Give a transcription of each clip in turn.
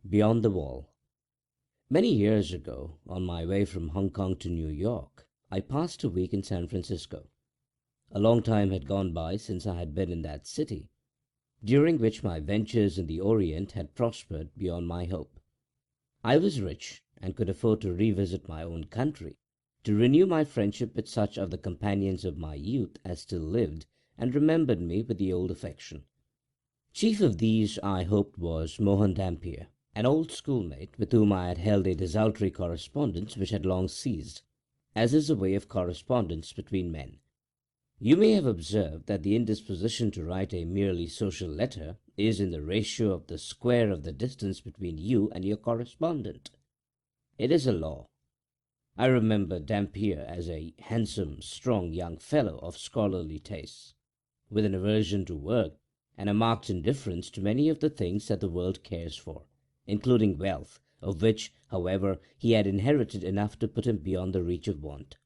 Beyond the Wall. Many years ago, on my way from Hong Kong to New York, I passed a week in San Francisco. A long time had gone by since I had been in that city, during which my ventures in the Orient had prospered beyond my hope. I was rich and could afford to revisit my own country, to renew my friendship with such of the companions of my youth as still lived and remembered me with the old affection. Chief of these, I hoped, was Mohan Dampier, an old schoolmate with whom I had held a desultory correspondence which had long ceased, as is the way of correspondence between men. You may have observed that the indisposition to write a merely social letter is in the ratio of the square of the distance between you and your correspondent. It is a law. I remember Dampier as a handsome, strong young fellow of scholarly tastes, with an aversion to work and a marked indifference to many of the things that the world cares for, including wealth, of which, however, he had inherited enough to put him beyond the reach of want.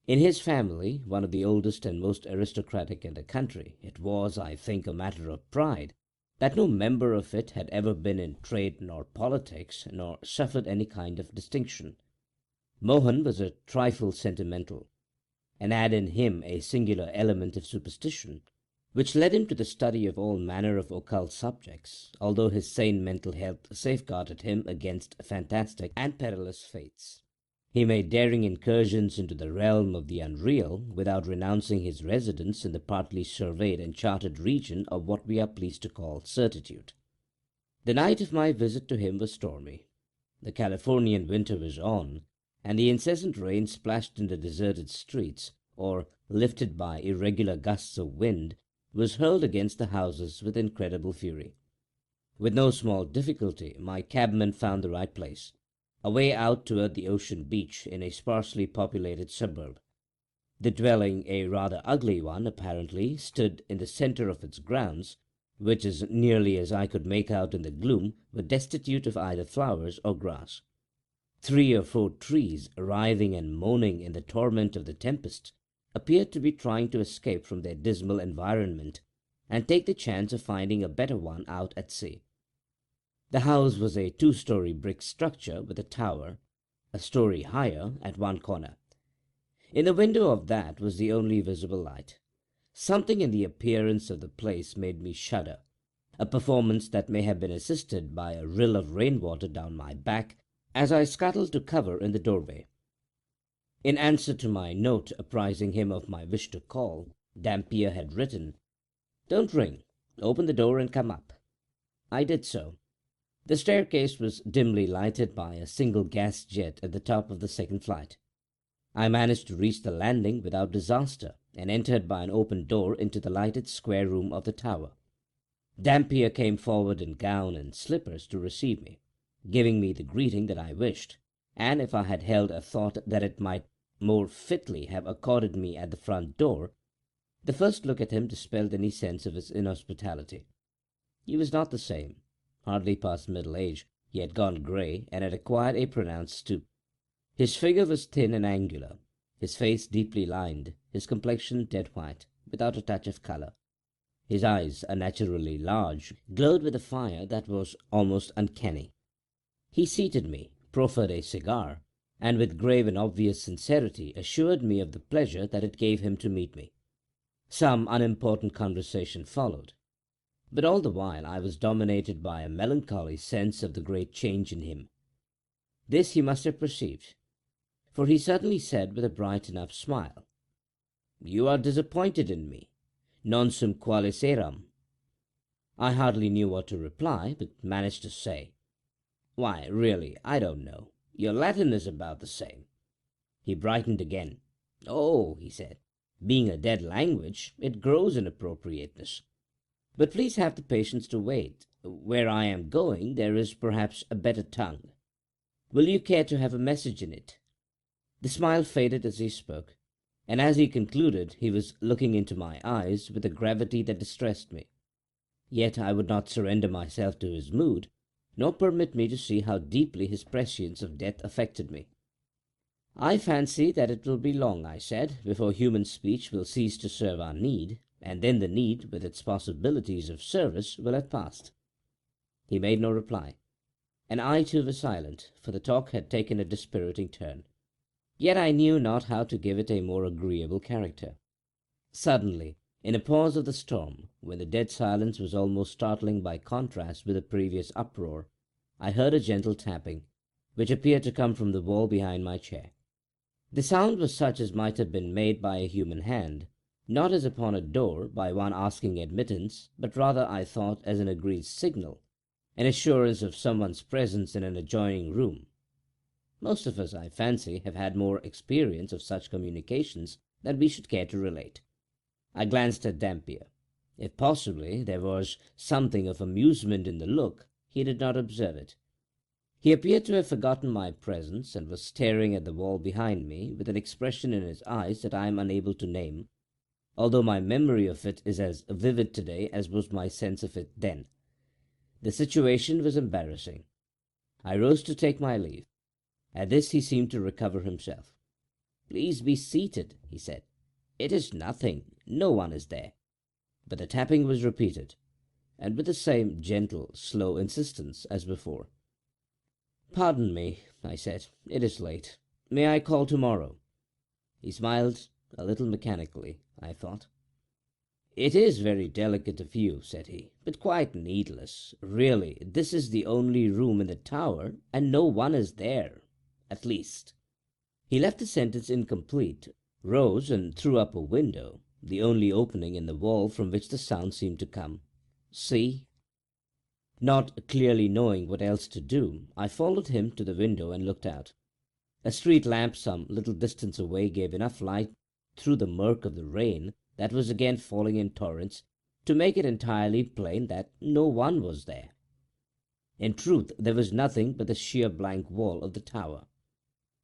In his family, one of the oldest and most aristocratic in the country, it was, I think, a matter of pride that no member of it had ever been in trade nor politics, nor suffered any kind of distinction. Mohan was a trifle sentimental, and had in him a singular element of superstition, which led him to the study of all manner of occult subjects, although his sane mental health safeguarded him against fantastic and perilous fates. He made daring incursions into the realm of the unreal without renouncing his residence in the partly surveyed and charted region of what we are pleased to call certitude. The night of my visit to him was stormy. The Californian winter was on, and the incessant rain splashed in the deserted streets, or, lifted by irregular gusts of wind, was hurled against the houses with incredible fury. With no small difficulty my cabman found the right place, away out toward the ocean beach in a sparsely populated suburb. The dwelling, a rather ugly one apparently, stood in the centre of its grounds, which, as nearly as I could make out in the gloom, were destitute of either flowers or grass. 3 or 4 trees, writhing and moaning in the torment of the tempest, appeared to be trying to escape from their dismal environment and take the chance of finding a better one out at sea. The house was a 2-story brick structure with a tower, a story higher, at one corner. In the window of that was the only visible light. Something in the appearance of the place made me shudder, a performance that may have been assisted by a rill of rainwater down my back as I scuttled to cover in the doorway. In answer to my note apprising him of my wish to call, Dampier had written, "Don't ring. Open the door and come up." I did so. The staircase was dimly lighted by a single gas jet at the top of the second flight. I managed to reach the landing without disaster and entered by an open door into the lighted square room of the tower. Dampier came forward in gown and slippers to receive me, giving me the greeting that I wished, and if I had held a thought that it might more fitly have accorded me at the front door, the first look at him dispelled any sense of his inhospitality. He was not the same. Hardly past middle age, he had gone grey and had acquired a pronounced stoop. His figure was thin and angular, his face deeply lined, his complexion dead white, without a touch of colour. His eyes, unnaturally large, glowed with a fire that was almost uncanny. He seated me, proffered a cigar, and with grave and obvious sincerity assured me of the pleasure that it gave him to meet me. Some unimportant conversation followed, but all the while I was dominated by a melancholy sense of the great change in him. This he must have perceived, for he suddenly said with a bright enough smile, "You are disappointed in me. Non sum qualis eram." I hardly knew what to reply, but managed to say, "Why, really, I don't know. Your Latin is about the same." He brightened again. "Oh," he said, "being a dead language, it grows in appropriateness. But please have the patience to wait. Where I am going there is perhaps a better tongue. Will you care to have a message in it?" The smile faded as he spoke, and as he concluded he was looking into my eyes with a gravity that distressed me. Yet I would not surrender myself to his mood, nor permit me to see how deeply his prescience of death affected me. "I fancy that it will be long," I said, "before human speech will cease to serve our need, and then the need, with its possibilities of service, will have passed." He made no reply. and I too was silent, for the talk had taken a dispiriting turn. Yet I knew not how to give it a more agreeable character. Suddenly, in a pause of the storm, when the dead silence was almost startling by contrast with the previous uproar, I heard a gentle tapping, which appeared to come from the wall behind my chair. The sound was such as might have been made by a human hand, not as upon a door by one asking admittance, but rather, I thought, as an agreed signal, an assurance of someone's presence in an adjoining room. Most of us, I fancy, have had more experience of such communications than we should care to relate. I glanced at Dampier. If possibly there was something of amusement in the look, he did not observe it. He appeared to have forgotten my presence, and was staring at the wall behind me with an expression in his eyes that I am unable to name, although my memory of it is as vivid today as was my sense of it then. The situation was embarrassing. I rose to take my leave. At this he seemed to recover himself. "Please be seated," he said. "It is nothing. No one is there." But the tapping was repeated, and with the same gentle, slow insistence as before. "Pardon me," I said. "It is late. May I call tomorrow?" He smiled, a little mechanically, I thought. "It is very delicate of you," said he, "but quite needless. Really, this is the only room in the tower, and no one is there. At least—" He left the sentence incomplete, rose, and threw up a window, the only opening in the wall from which the sound seemed to come. "See?" Not clearly knowing what else to do, I followed him to the window and looked out. A street lamp some little distance away gave enough light through the murk of the rain that was again falling in torrents to make it entirely plain that no one was there. In truth, there was nothing but the sheer blank wall of the tower.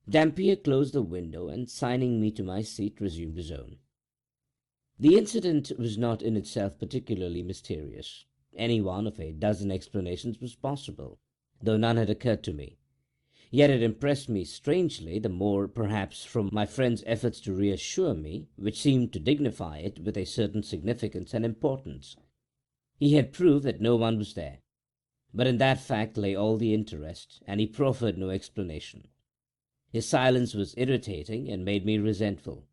Dampier closed the window, and signing me to my seat, resumed his own. The incident was not in itself particularly mysterious. Any one of a dozen explanations was possible, though none had occurred to me. Yet it impressed me strangely, the more, perhaps, from my friend's efforts to reassure me, which seemed to dignify it with a certain significance and importance. He had proved that no one was there, but in that fact lay all the interest, and he proffered no explanation. His silence was irritating and made me resentful.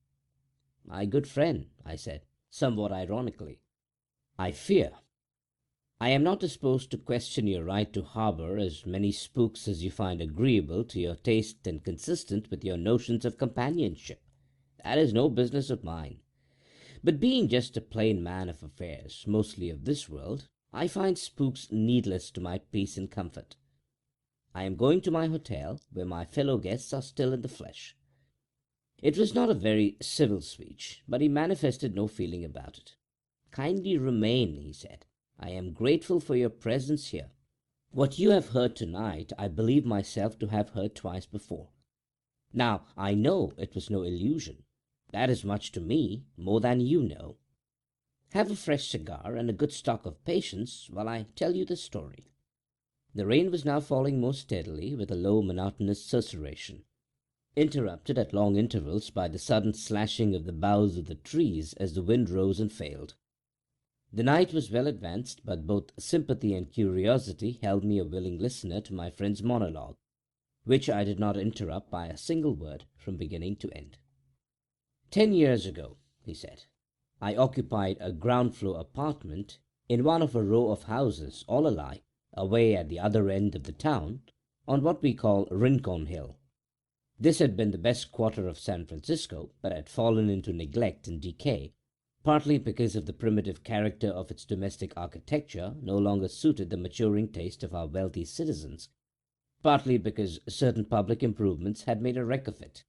"My good friend," I said, somewhat ironically, "I fear I am not disposed to question your right to harbour as many spooks as you find agreeable to your taste and consistent with your notions of companionship. That is no business of mine. But being just a plain man of affairs, mostly of this world, I find spooks needless to my peace and comfort. I am going to my hotel, where my fellow guests are still in the flesh." It was not a very civil speech, but he manifested no feeling about it. "Kindly remain," he said. "I am grateful for your presence here. What you have heard tonight I believe myself to have heard twice before. Now, I know it was no illusion. That is much to me, more than you know. Have a fresh cigar and a good stock of patience while I tell you the story." The rain was now falling more steadily, with a low, monotonous susurration, interrupted at long intervals by the sudden slashing of the boughs of the trees as the wind rose and failed. The night was well advanced, but both sympathy and curiosity held me a willing listener to my friend's monologue, which I did not interrupt by a single word from beginning to end. "10 years ago," he said, "I occupied a ground-floor apartment in one of a row of houses, all alike, away at the other end of the town, on what we call Rincon Hill. This had been the best quarter of San Francisco, but had fallen into neglect and decay, partly because of the primitive character of its domestic architecture no longer suited the maturing taste of our wealthy citizens, partly because certain public improvements had made a wreck of it.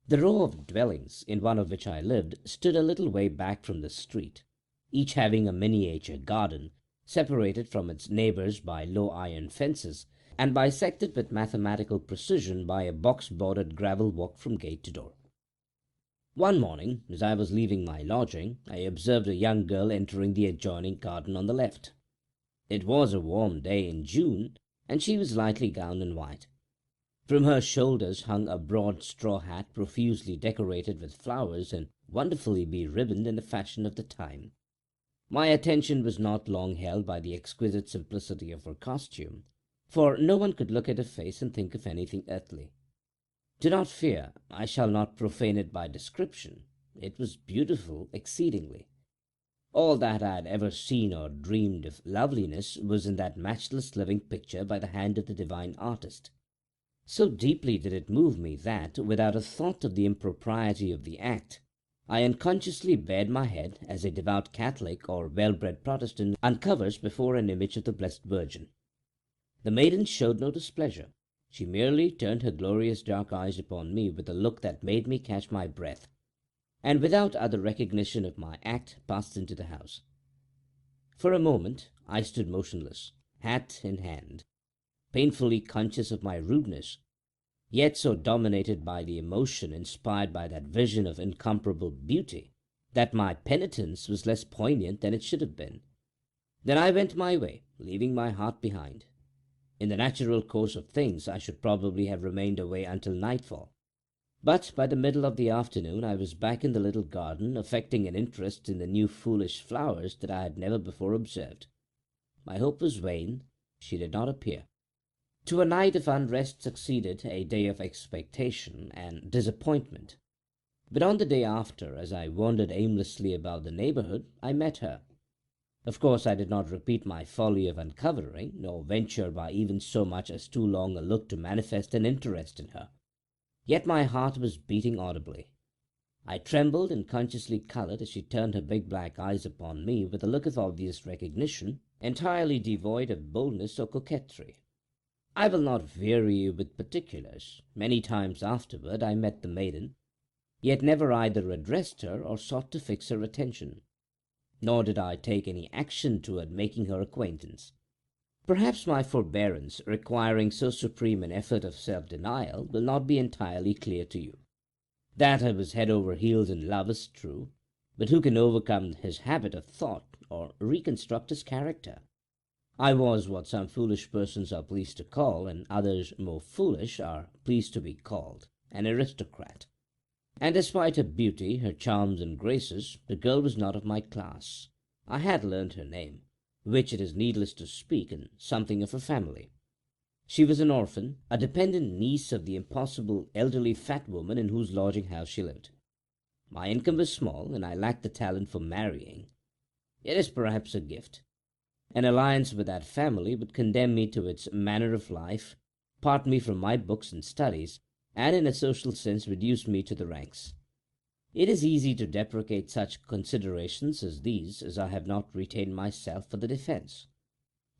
The row of dwellings, in one of which I lived, stood a little way back from the street, each having a miniature garden, separated from its neighbours by low iron fences, and bisected with mathematical precision by a box-bordered gravel walk from gate to door. One morning, as I was leaving my lodging, I observed a young girl entering the adjoining garden on the left. It was a warm day in June, and she was lightly gowned in white. From her shoulders hung a broad straw hat profusely decorated with flowers and wonderfully beribboned in the fashion of the time. My attention was not long held by the exquisite simplicity of her costume. for no one could look at her face and think of anything earthly. Do not fear, I shall not profane it by description. It was beautiful exceedingly. All that I had ever seen or dreamed of loveliness was in that matchless living picture by the hand of the divine artist. So deeply did it move me that, without a thought of the impropriety of the act, I unconsciously bared my head as a devout Catholic or well-bred Protestant uncovers before an image of the Blessed Virgin. The maiden showed no displeasure. She merely turned her glorious dark eyes upon me with a look that made me catch my breath, and without other recognition of my act passed into the house. For a moment I stood motionless, hat in hand, painfully conscious of my rudeness, yet so dominated by the emotion inspired by that vision of incomparable beauty that my penitence was less poignant than it should have been. Then I went my way, leaving my heart behind. In the natural course of things I should probably have remained away until nightfall, but by the middle of the afternoon I was back in the little garden, affecting an interest in the new foolish flowers that I had never before observed. My hope was vain. She did not appear. To a night of unrest succeeded a day of expectation and disappointment. But on the day after, as I wandered aimlessly about the neighborhood, I met her. Of course I did not repeat my folly of uncovering, nor venture by even so much as too long a look to manifest an interest in her. Yet my heart was beating audibly. I trembled and consciously coloured as she turned her big black eyes upon me with a look of obvious recognition, entirely devoid of boldness or coquetry. I will not weary you with particulars. Many times afterward I met the maiden, yet never either addressed her or sought to fix her attention. Nor did I take any action toward making her acquaintance. Perhaps my forbearance, requiring so supreme an effort of self-denial, will not be entirely clear to you. That I was head over heels in love is true, but who can overcome his habit of thought or reconstruct his character? I was what some foolish persons are pleased to call, and others more foolish are pleased to be called, an aristocrat. And despite her beauty, her charms and graces, the girl was not of my class. I had learned her name, which it is needless to speak, and something of her family. She was an orphan, a dependent niece of the impossible elderly fat woman in whose lodging-house she lived. My income was small, and I lacked the talent for marrying. It is perhaps a gift. An alliance with that family would condemn me to its manner of life, part me from my books and studies, and in a social sense reduce me to the ranks. It is easy to deprecate such considerations as these, as I have not retained myself for the defence.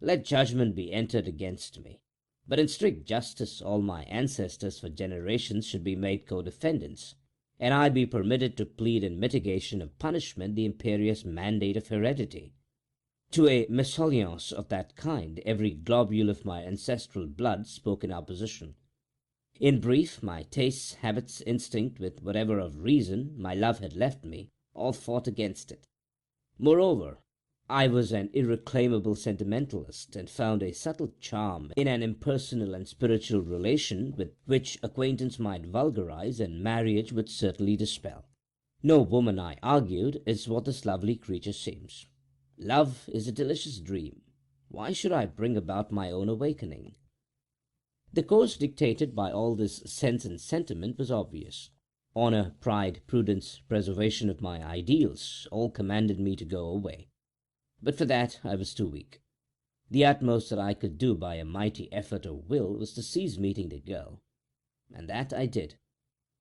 Let judgment be entered against me, but in strict justice all my ancestors for generations should be made co-defendants, and I be permitted to plead in mitigation of punishment the imperious mandate of heredity. To a mésalliance of that kind every globule of my ancestral blood spoke in opposition. In brief, my tastes, habits, instinct, with whatever of reason my love had left me, all fought against it. Moreover, I was an irreclaimable sentimentalist, and found a subtle charm in an impersonal and spiritual relation with which acquaintance might vulgarize and marriage would certainly dispel. No woman, I argued, is what this lovely creature seems. Love is a delicious dream. Why should I bring about my own awakening? The course dictated by all this sense and sentiment was obvious. Honour, pride, prudence, preservation of my ideals, all commanded me to go away. But for that I was too weak. The utmost that I could do by a mighty effort of will was to cease meeting the girl. And that I did.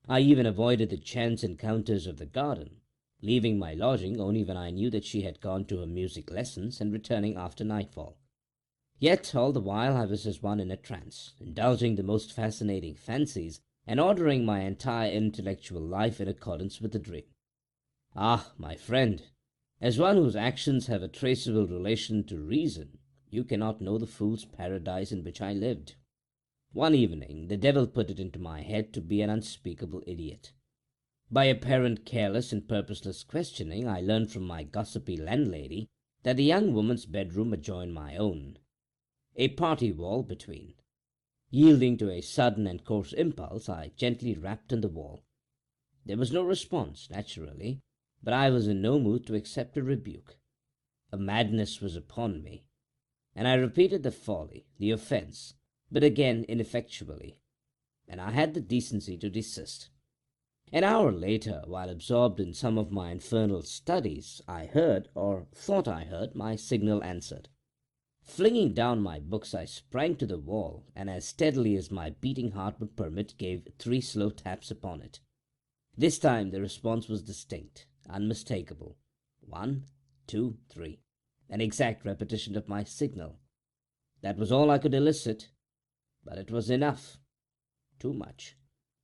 I even avoided the chance encounters of the garden, leaving my lodging only when I knew that she had gone to her music lessons and returning after nightfall. Yet all the while I was as one in a trance, indulging the most fascinating fancies, and ordering my entire intellectual life in accordance with the dream. Ah, my friend, as one whose actions have a traceable relation to reason, you cannot know the fool's paradise in which I lived. One evening the devil put it into my head to be an unspeakable idiot. By apparent careless and purposeless questioning I learned from my gossipy landlady that the young woman's bedroom adjoined my own, a party wall between. Yielding to a sudden and coarse impulse, I gently rapped on the wall. There was no response, naturally, but I was in no mood to accept a rebuke. A madness was upon me. and I repeated the folly, the offence, but again ineffectually, and I had the decency to desist. An hour later, while absorbed in some of my infernal studies, I heard, or thought I heard, my signal answered. Flinging down my books, I sprang to the wall, and as steadily as my beating heart would permit, gave 3 slow taps upon it. This time the response was distinct, unmistakable. 1, 2, 3. An exact repetition of my signal. That was all I could elicit, but it was enough. Too much.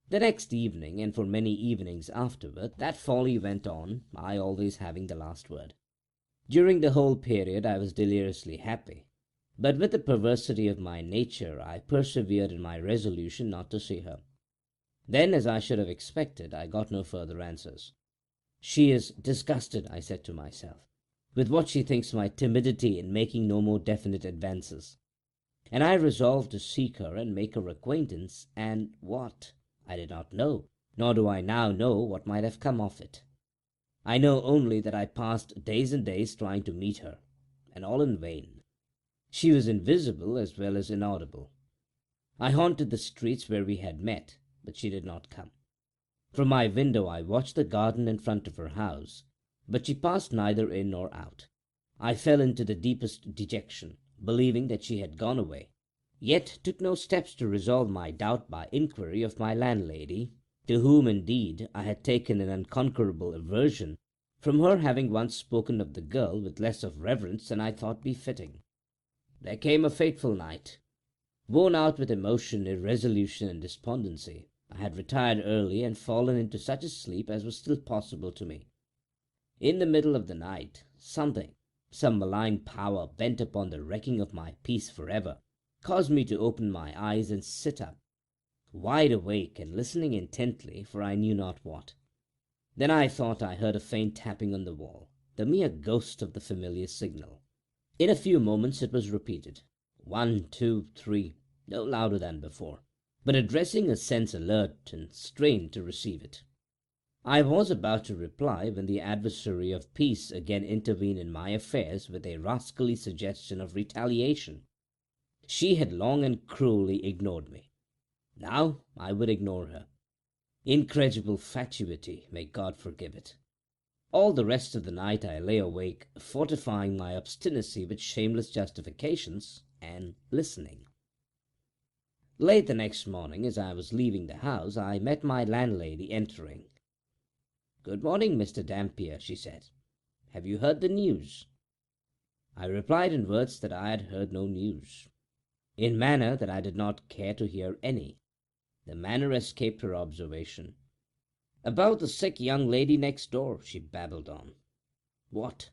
The next evening, and for many evenings afterward, that folly went on, I always having the last word. During the whole period I was deliriously happy, but with the perversity of my nature I persevered in my resolution not to see her. Then, as I should have expected, I got no further answers. She is disgusted, I said to myself, with what she thinks my timidity in making no more definite advances. And I resolved to seek her and make her acquaintance, and what? I did not know, nor do I now know what might have come of it. I know only that I passed days and days trying to meet her, and all in vain. She was invisible as well as inaudible. I haunted the streets where we had met, but she did not come. From my window I watched the garden in front of her house, but she passed neither in nor out. I fell into the deepest dejection, believing that she had gone away, yet took no steps to resolve my doubt by inquiry of my landlady, to whom, indeed, I had taken an unconquerable aversion, from her having once spoken of the girl with less of reverence than I thought befitting. There came a fateful night. Worn out with emotion, irresolution, and despondency, I had retired early and fallen into such a sleep as was still possible to me. In the middle of the night, some malign power bent upon the wrecking of my peace forever, caused me to open my eyes and sit up, wide awake and listening intently for I knew not what. Then I thought I heard a faint tapping on the wall, the mere ghost of the familiar signal. In a few moments it was repeated. 1, 2, 3, no louder than before, but addressing a sense alert and strained to receive it. I was about to reply when the adversary of peace again intervened in my affairs with a rascally suggestion of retaliation. She had long and cruelly ignored me. Now I would ignore her. Incredible fatuity, may God forgive it. All the rest of the night I lay awake, fortifying my obstinacy with shameless justifications, and listening. Late the next morning, as I was leaving the house, I met my landlady entering. "Good morning, Mr. Dampier," she said. "Have you heard the news?" I replied in words that I had heard no news, in manner that I did not care to hear any. The manner escaped her observation. "About the sick young lady next door," she babbled on. "What?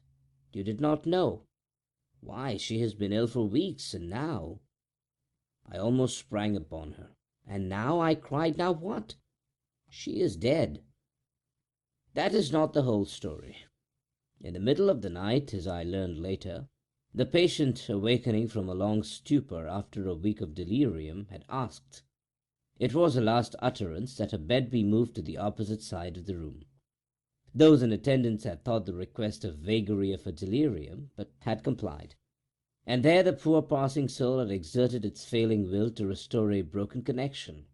You did not know? Why, she has been ill for weeks, and now—" I almost sprang upon her. "And now?" I cried. "Now what?" "She is dead." That is not the whole story. In the middle of the night, as I learned later, the patient, awakening from a long stupor after a week of delirium, had asked. It was her last utterance that her bed be moved to the opposite side of the room. Those in attendance had thought the request a vagary of her delirium, but had complied. And there the poor passing soul had exerted its failing will to restore a broken connection,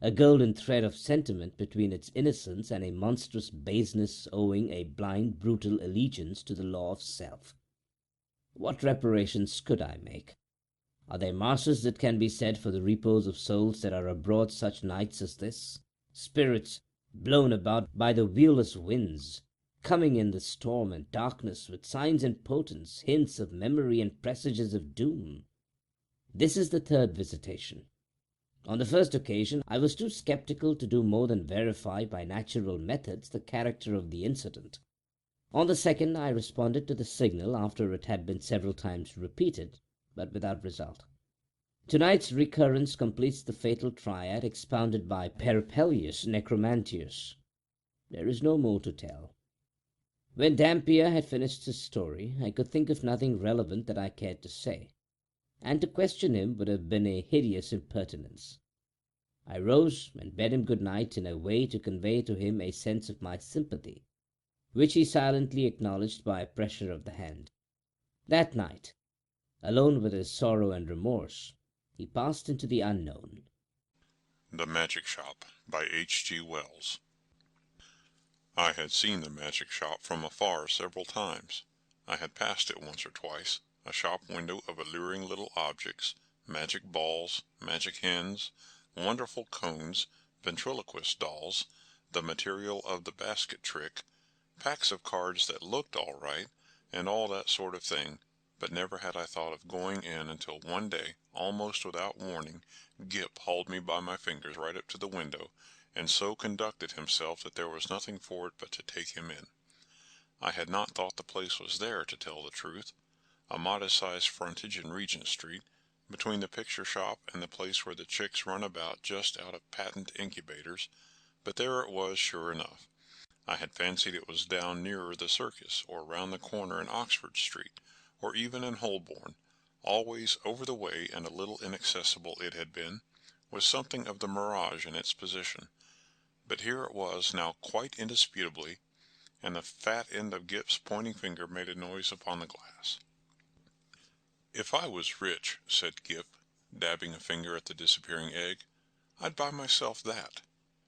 a golden thread of sentiment between its innocence and a monstrous baseness owing a blind, brutal allegiance to the law of self. What reparations could I make? Are there masses that can be said for the repose of souls that are abroad such nights as this? Spirits blown about by the viewless winds, coming in the storm and darkness with signs and portents, hints of memory and presages of doom. This is the third visitation. On the first occasion I was too sceptical to do more than verify by natural methods the character of the incident. On the second I responded to the signal after it had been several times repeated, but without result. Tonight's recurrence completes the fatal triad expounded by Peripelius Necromantius. There is no more to tell. When Dampier had finished his story, I could think of nothing relevant that I cared to say, and to question him would have been a hideous impertinence. I rose and bade him good night in a way to convey to him a sense of my sympathy, which he silently acknowledged by a pressure of the hand. That night, Alone with his sorrow and remorse, he passed into the unknown. The Magic Shop by H.G. Wells. I had seen the magic shop from afar several times. I had passed it once or twice, a shop window of alluring little objects, magic balls, magic hens, wonderful cones, ventriloquist dolls, the material of the basket trick, packs of cards that looked all right, and all that sort of thing, but never had I thought of going in until one day, almost without warning, Gip hauled me by my fingers right up to the window, and so conducted himself that there was nothing for it but to take him in. I had not thought the place was there, to tell the truth. A modest-sized frontage in Regent Street, between the picture shop and the place where the chicks run about just out of patent incubators, but there it was sure enough. I had fancied it was down nearer the circus, or round the corner in Oxford Street, or even in Holborn. Always over the way and a little inaccessible it had been, with something of the mirage in its position. But here it was now quite indisputably, and the fat end of Gip's pointing finger made a noise upon the glass. "If I was rich," said Gip, dabbing a finger at the disappearing egg, "I'd buy myself that,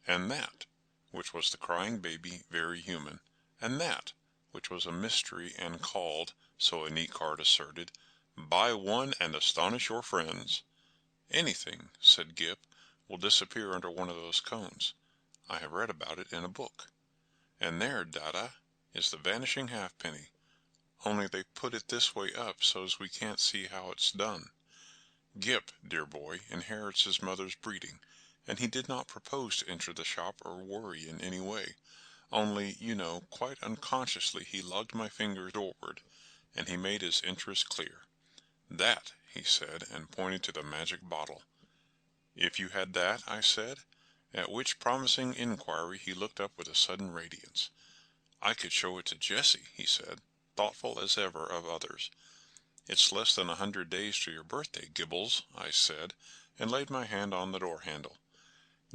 and that," which was the crying baby, very human, and that, which was a mystery and called, so a neat card asserted, "Buy one and astonish your friends." "Anything," said Gip, "will disappear under one of those cones. I have read about it in a book. And there, Dada, is the vanishing halfpenny, only they put it this way up so's we can't see how it's done. Gip, dear boy, inherits his mother's breeding, and he did not propose to enter the shop or worry in any way. Only, you know, quite unconsciously he lugged my fingers forward, and he made his interest clear. 'That,' he said, and pointed to the magic bottle. 'If you had that?' I said, at which promising inquiry he looked up with a sudden radiance. 'I could show it to Jessie,' he said, thoughtful as ever of others. 'It's less than 100 days to your birthday, Gibbles,' I said, and laid my hand on the door handle.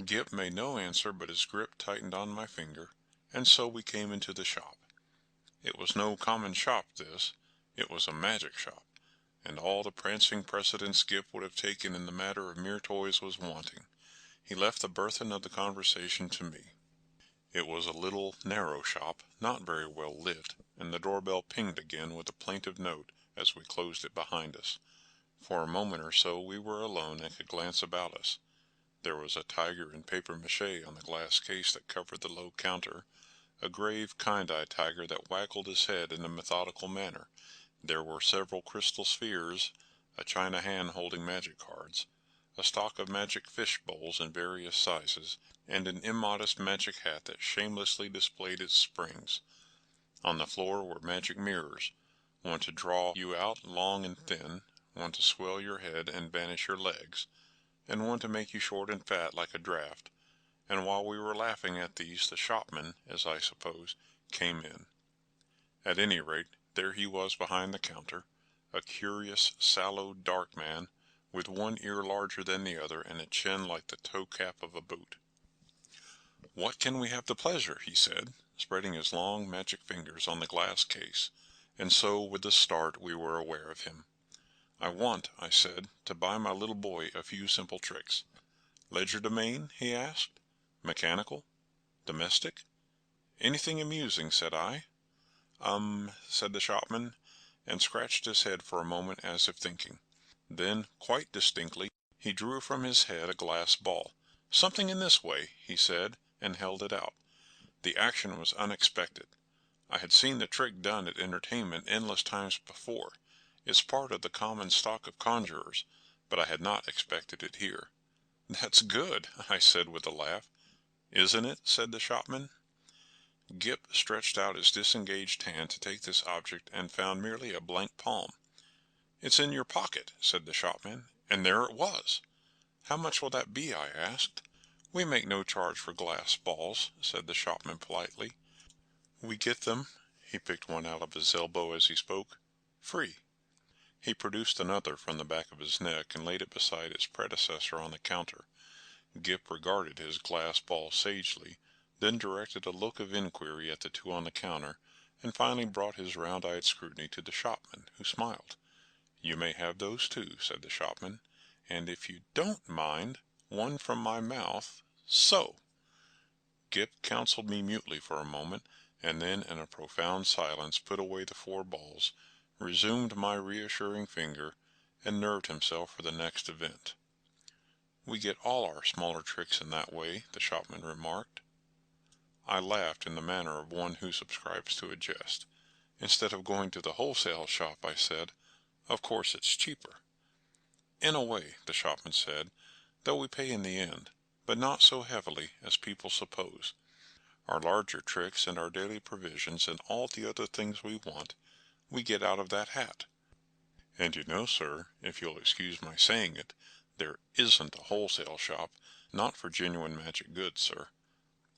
Gip made no answer, but his grip tightened on my finger, and so we came into the shop. It was no common shop, this. It was a magic shop, and all the prancing precedence Gip would have taken in the matter of mere toys was wanting. He left the burthen of the conversation to me. It was a little, narrow shop, not very well lit, and the doorbell pinged again with a plaintive note as we closed it behind us. For a moment or so we were alone and could glance about us. There was a tiger in papier-mâché on the glass case that covered the low counter, a grave, kind-eyed tiger that waggled his head in a methodical manner. There were several crystal spheres, a china hand holding magic cards, a stock of magic fish bowls in various sizes, and an immodest magic hat that shamelessly displayed its springs. On the floor were magic mirrors, one to draw you out long and thin, one to swell your head and vanish your legs, and one to make you short and fat like a draft. And while we were laughing at these, the shopman, as I suppose, came in. At any rate, there he was behind the counter, a curious, sallow, dark man, with one ear larger than the other and a chin like the toe-cap of a boot. "What can we have the pleasure?" he said, spreading his long magic fingers on the glass case, and so with a start we were aware of him. "I want," I said, "to buy my little boy a few simple tricks." "Legerdemain?" he asked. "Mechanical? Domestic? Anything amusing?" said I. Said the shopman, and scratched his head for a moment as if thinking. Then, quite distinctly, he drew from his head a glass ball. "Something in this way," he said, and held it out. The action was unexpected. I had seen the trick done at entertainment endless times before. It's part of the common stock of conjurers, but I had not expected it here. "That's good," I said with a laugh. "Isn't it?" said the shopman. Gip stretched out his disengaged hand to take this object and found merely a blank palm. "It's in your pocket," said the shopman, and there it was. "How much will that be?" I asked. "We make no charge for glass balls," said the shopman politely. "We get them," he picked one out of his elbow as he spoke, "free." He produced another from the back of his neck and laid it beside its predecessor on the counter. Gip regarded his glass ball sagely, then directed a look of inquiry at the two on the counter, and finally brought his round-eyed scrutiny to the shopman, who smiled. "You may have those too," said the shopman, "and if you don't mind, one from my mouth, so." Gip counseled me mutely for a moment, and then in a profound silence put away the 4 balls, resumed my reassuring finger, and nerved himself for the next event. "We get all our smaller tricks in that way," the shopman remarked. I laughed in the manner of one who subscribes to a jest. "Instead of going to the wholesale shop," I said. "Of course it's cheaper." "In a way," the shopman said, "though we pay in the end, but not so heavily as people suppose. Our larger tricks and our daily provisions and all the other things we want, we get out of that hat. And you know, sir, if you'll excuse my saying it, there isn't a wholesale shop, not for genuine magic goods, sir.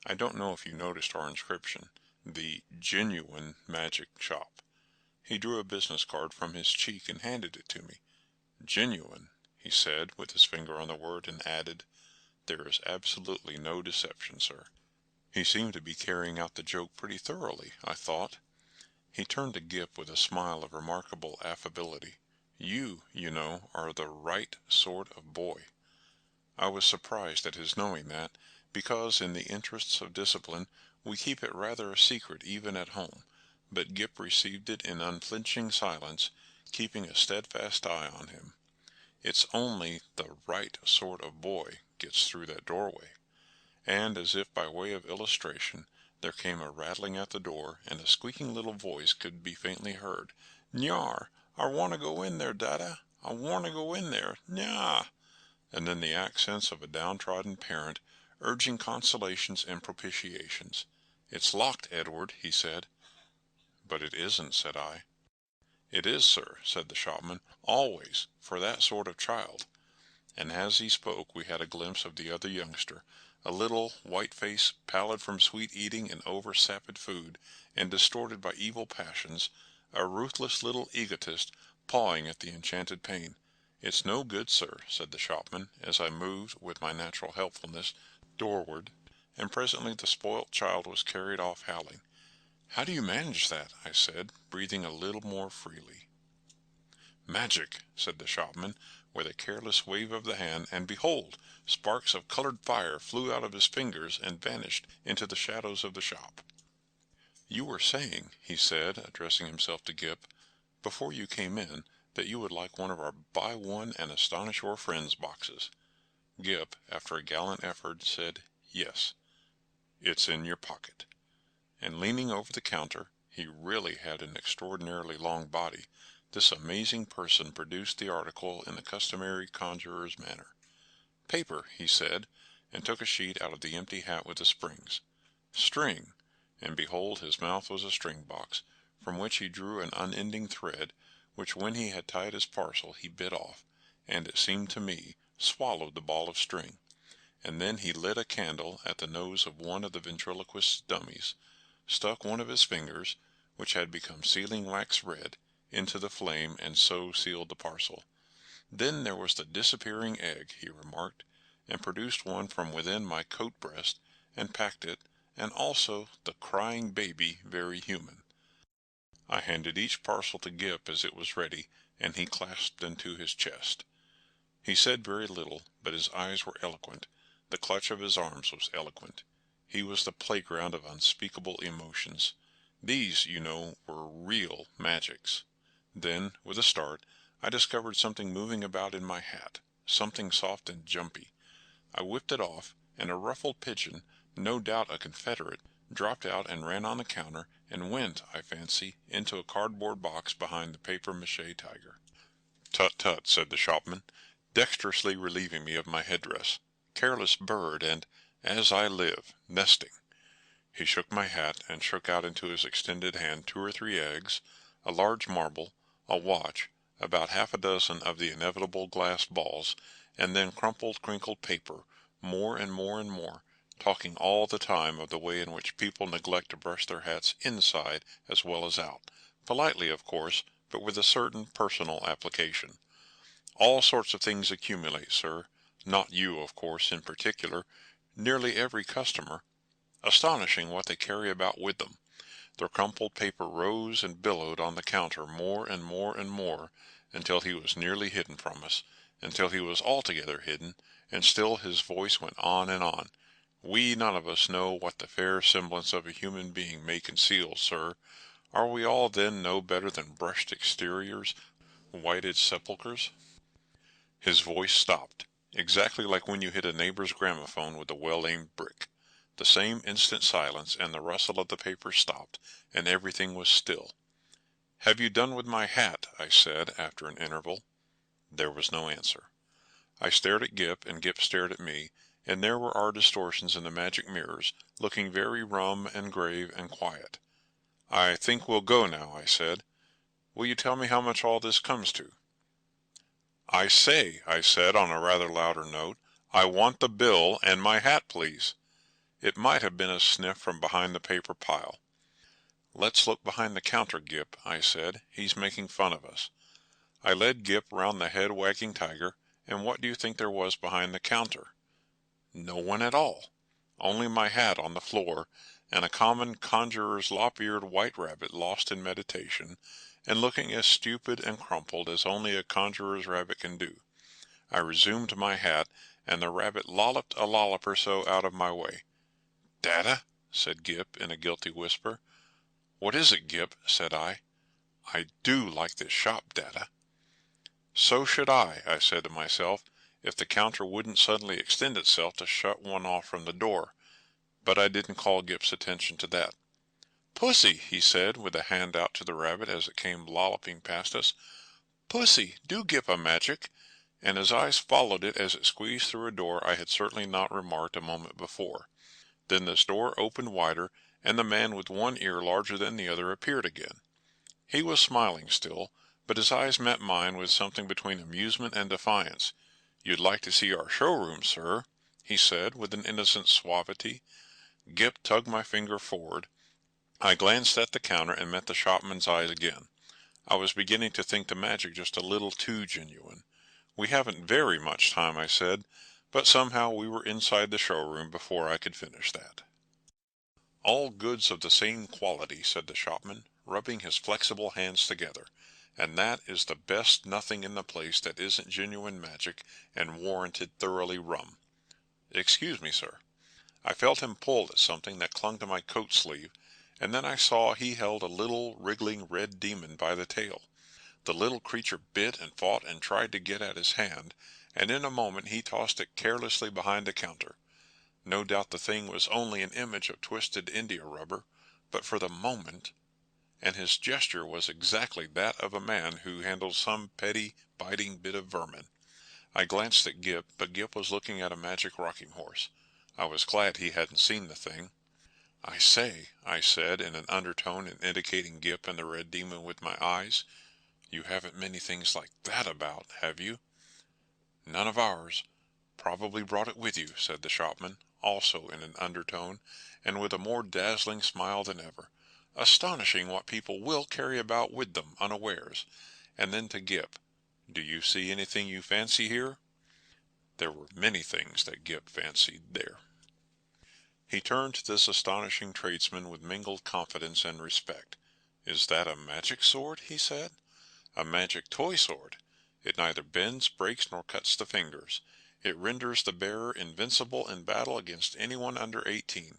I don't know if you noticed our inscription, the Genuine Magic Shop." He drew a business card from his cheek and handed it to me. "Genuine," he said, with his finger on the word, and added, "There is absolutely no deception, sir." He seemed to be carrying out the joke pretty thoroughly, I thought. He turned to Gip with a smile of remarkable affability. You know, are the right sort of boy." I was surprised at his knowing that, because in the interests of discipline we keep it rather a secret even at home, but Gip received it in unflinching silence, keeping a steadfast eye on him. It's only the right sort of boy gets through that doorway. And as if by way of illustration, there came a rattling at the door, and a squeaking little voice could be faintly heard. "Nyar, I want to go in there, Dada. I want to go in there. Nyah." And then the accents of a downtrodden parent, urging consolations and propitiations. "It's locked, Edward," he said. "But it isn't," said I. "It is, sir," said the shopman, "always, for that sort of child." And as he spoke we had a glimpse of the other youngster, a little, white face, pallid from sweet eating and over-sapid food, and distorted by evil passions, a ruthless little egotist, pawing at the enchanted pane. "It's no good, sir," said the shopman, as I moved, with my natural helpfulness, doorward, and presently the spoilt child was carried off howling. "How do you manage that?" I said, breathing a little more freely. "Magic," said the shopman, with a careless wave of the hand, and behold, sparks of colored fire flew out of his fingers and vanished into the shadows of the shop. "You were saying," he said, addressing himself to Gip, "before you came in, that you would like one of our Buy One and Astonish Your Friends boxes." Gip, after a gallant effort, said, "Yes." "It's in your pocket." And leaning over the counter, he really had an extraordinarily long body, this amazing person produced the article in the customary conjurer's manner. "Paper," he said, and took a sheet out of the empty hat with the springs. "String," and behold his mouth was a string box, from which he drew an unending thread, which when he had tied his parcel he bit off, and it seemed to me, swallowed the ball of string. And then he lit a candle at the nose of one of the ventriloquist's dummies, stuck one of his fingers, which had become sealing wax red, into the flame, and so sealed the parcel. "Then there was the disappearing egg," he remarked, and produced one from within my coat breast, and packed it, and also the crying baby very human. I handed each parcel to Gip as it was ready, and he clasped them to his chest. He said very little, but his eyes were eloquent. The clutch of his arms was eloquent. He was the playground of unspeakable emotions. These, you know, were real magics. Then, with a start, I discovered something moving about in my hat, something soft and jumpy. I whipped it off, and a ruffled pigeon, no doubt a confederate, dropped out and ran on the counter, and went, I fancy, into a cardboard box behind the papier-mâché tiger. "Tut, tut," said the shopman, dexterously relieving me of my headdress. "Careless bird, and, as I live, nesting." He shook my hat, and shook out into his extended hand 2 or 3 eggs, a large marble, a watch, about half a dozen of the inevitable glass balls, and then crumpled, crinkled paper, more and more and more, talking all the time of the way in which people neglect to brush their hats inside as well as out, politely, of course, but with a certain personal application. "All sorts of things accumulate, sir. Not you, of course, in particular. Nearly every customer. Astonishing what they carry about with them." Their crumpled paper rose and billowed on the counter more and more and more, until he was nearly hidden from us, until he was altogether hidden, and still his voice went on and on. We none of us know what the fair semblance of a human being may conceal, sir. Are we all then no better than brushed exteriors, whited sepulchres? His voice stopped, exactly like when you hit a neighbor's gramophone with a well-aimed brick. The same instant silence, and the rustle of the paper stopped, and everything was still. "Have you done with my hat?" I said, after an interval. There was no answer. I stared at Gip, and Gip stared at me, and there were our distortions in the magic mirrors, looking very rum and grave and quiet. "I think we'll go now," I said. "Will you tell me how much all this comes to?" "I say," I said on a rather louder note, "I want the bill and my hat, please." It might have been a sniff from behind the paper pile. "Let's look behind the counter, Gip," I said. "He's making fun of us." I led Gip round the head-wagging tiger, and what do you think there was behind the counter? No one at all. Only my hat on the floor, and a common conjurer's lop-eared white rabbit lost in meditation, and looking as stupid and crumpled as only a conjurer's rabbit can do. I resumed my hat, and the rabbit lolloped a lollop or so out of my way. "Data?" said Gip in a guilty whisper. "What is it, Gip?" said I. "I do like this shop, Data." So should I said to myself, if the counter wouldn't suddenly extend itself to shut one off from the door. But I didn't call Gip's attention to that. "Pussy," he said, with a hand out to the rabbit as it came lolloping past us. "Pussy, do Gip a magic." And his eyes followed it as it squeezed through a door I had certainly not remarked a moment before. Then this door opened wider, and the man with one ear larger than the other appeared again. He was smiling still, but his eyes met mine with something between amusement and defiance. "You'd like to see our showroom, sir," he said, with an innocent suavity. Gip tugged my finger forward. I glanced at the counter and met the shopman's eyes again. I was beginning to think the magic just a little too genuine. "We haven't very much time," I said, but somehow we were inside the showroom before I could finish that. "All goods of the same quality," said the shopman, rubbing his flexible hands together, "and that is the best nothing in the place that isn't genuine magic and warranted thoroughly rum. Excuse me, sir." I felt him pull at something that clung to my coat sleeve, and then I saw he held a little wriggling red demon by the tail. The little creature bit and fought and tried to get at his hand, and in a moment he tossed it carelessly behind the counter. No doubt the thing was only an image of twisted india rubber, but for the moment, and his gesture was exactly that of a man who handles some petty, biting bit of vermin. I glanced at Gip, but Gip was looking at a magic rocking horse. I was glad he hadn't seen the thing. "I say," I said in an undertone and indicating Gip and the red demon with my eyes, "you haven't many things like that about, have you?" "None of ours. Probably brought it with you," said the shopman, also in an undertone, and with a more dazzling smile than ever. "Astonishing what people will carry about with them unawares." And then to Gip, "Do you see anything you fancy here?" There were many things that Gip fancied there. He turned to this astonishing tradesman with mingled confidence and respect. "Is that a magic sword?" he said. "A magic toy sword. It neither bends, breaks, nor cuts the fingers. It renders the bearer invincible in battle against anyone under 18.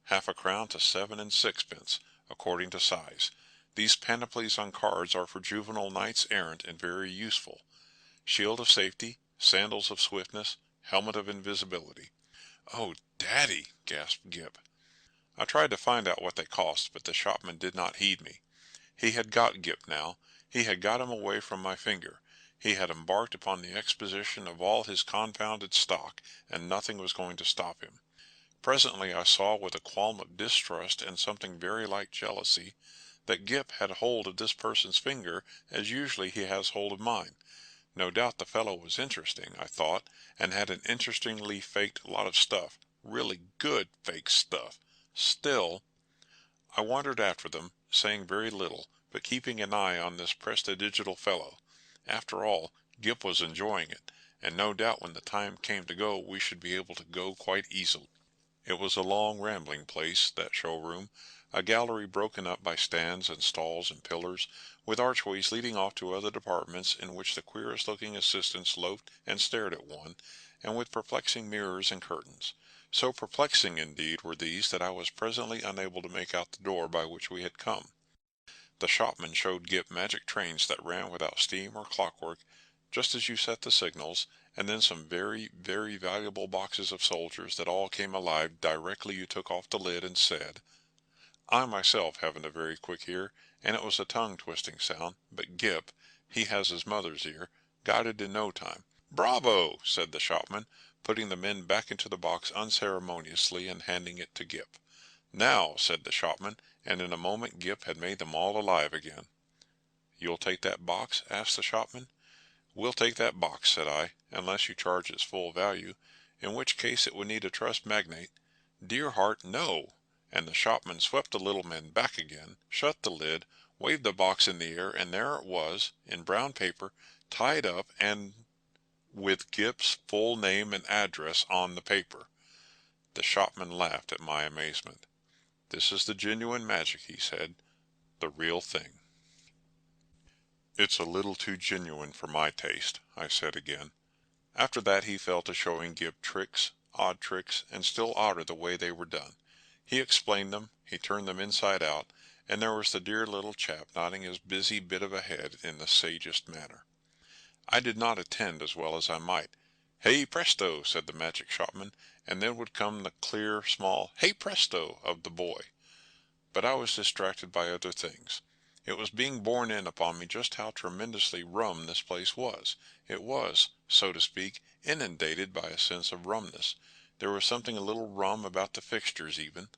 Half a crown to 7 and 6 pence, according to size. These panoplies on cards are for juvenile knights errant and very useful. Shield of safety, sandals of swiftness, helmet of invisibility." "Oh, Daddy!" gasped Gip. I tried to find out what they cost, but the shopman did not heed me. He had got Gip now. He had got him away from my finger. He had embarked upon the exposition of all his confounded stock, and nothing was going to stop him. Presently I saw, with a qualm of distrust and something very like jealousy, that Gip had hold of this person's finger as usually he has hold of mine. No doubt the fellow was interesting, I thought, and had an interestingly faked lot of stuff, really good fake stuff. Still, I wandered after them, saying very little, but keeping an eye on this prestidigital fellow. After all, Gip was enjoying it, and no doubt when the time came to go we should be able to go quite easily. It was a long rambling place, that showroom. a gallery broken up by stands and stalls and pillars, with archways leading off to other departments in which the queerest-looking assistants loafed and stared at one, and with perplexing mirrors and curtains. So perplexing, indeed, were these that I was presently unable to make out the door by which we had come. The shopman showed Gip magic trains that ran without steam or clockwork, just as you set the signals, and then some very, very valuable boxes of soldiers that all came alive directly you took off the lid and said. I myself haven't a very quick ear, and it was a tongue-twisting sound, but Gip, he has his mother's ear, got it in no time. "Bravo!" said the shopman, putting the men back into the box unceremoniously and handing it to Gip. "Now," said the shopman, and in a moment Gip had made them all alive again. "You'll take that box?" asked the shopman. "We'll take that box," said I, "unless you charge its full value, in which case it would need a trust magnate." "Dear heart, no!" And the shopman swept the little men back again, shut the lid, waved the box in the air, and there it was, in brown paper, tied up, and with Gip's full name and address on the paper. The shopman laughed at my amazement. "This is the genuine magic," he said, "the real thing." "It's a little too genuine for my taste," I said again. After that he fell to showing Gip tricks, odd tricks, and still odder the way they were done. He explained them, he turned them inside out, and there was the dear little chap nodding his busy bit of a head in the sagest manner. I did not attend as well as I might. "Hey presto!" said the magic shopman, and then would come the clear, small "Hey presto!" of the boy. But I was distracted by other things. It was being borne in upon me just how tremendously rum this place was. It was, so to speak, inundated by a sense of rumness. There was something a little rum about the fixtures even,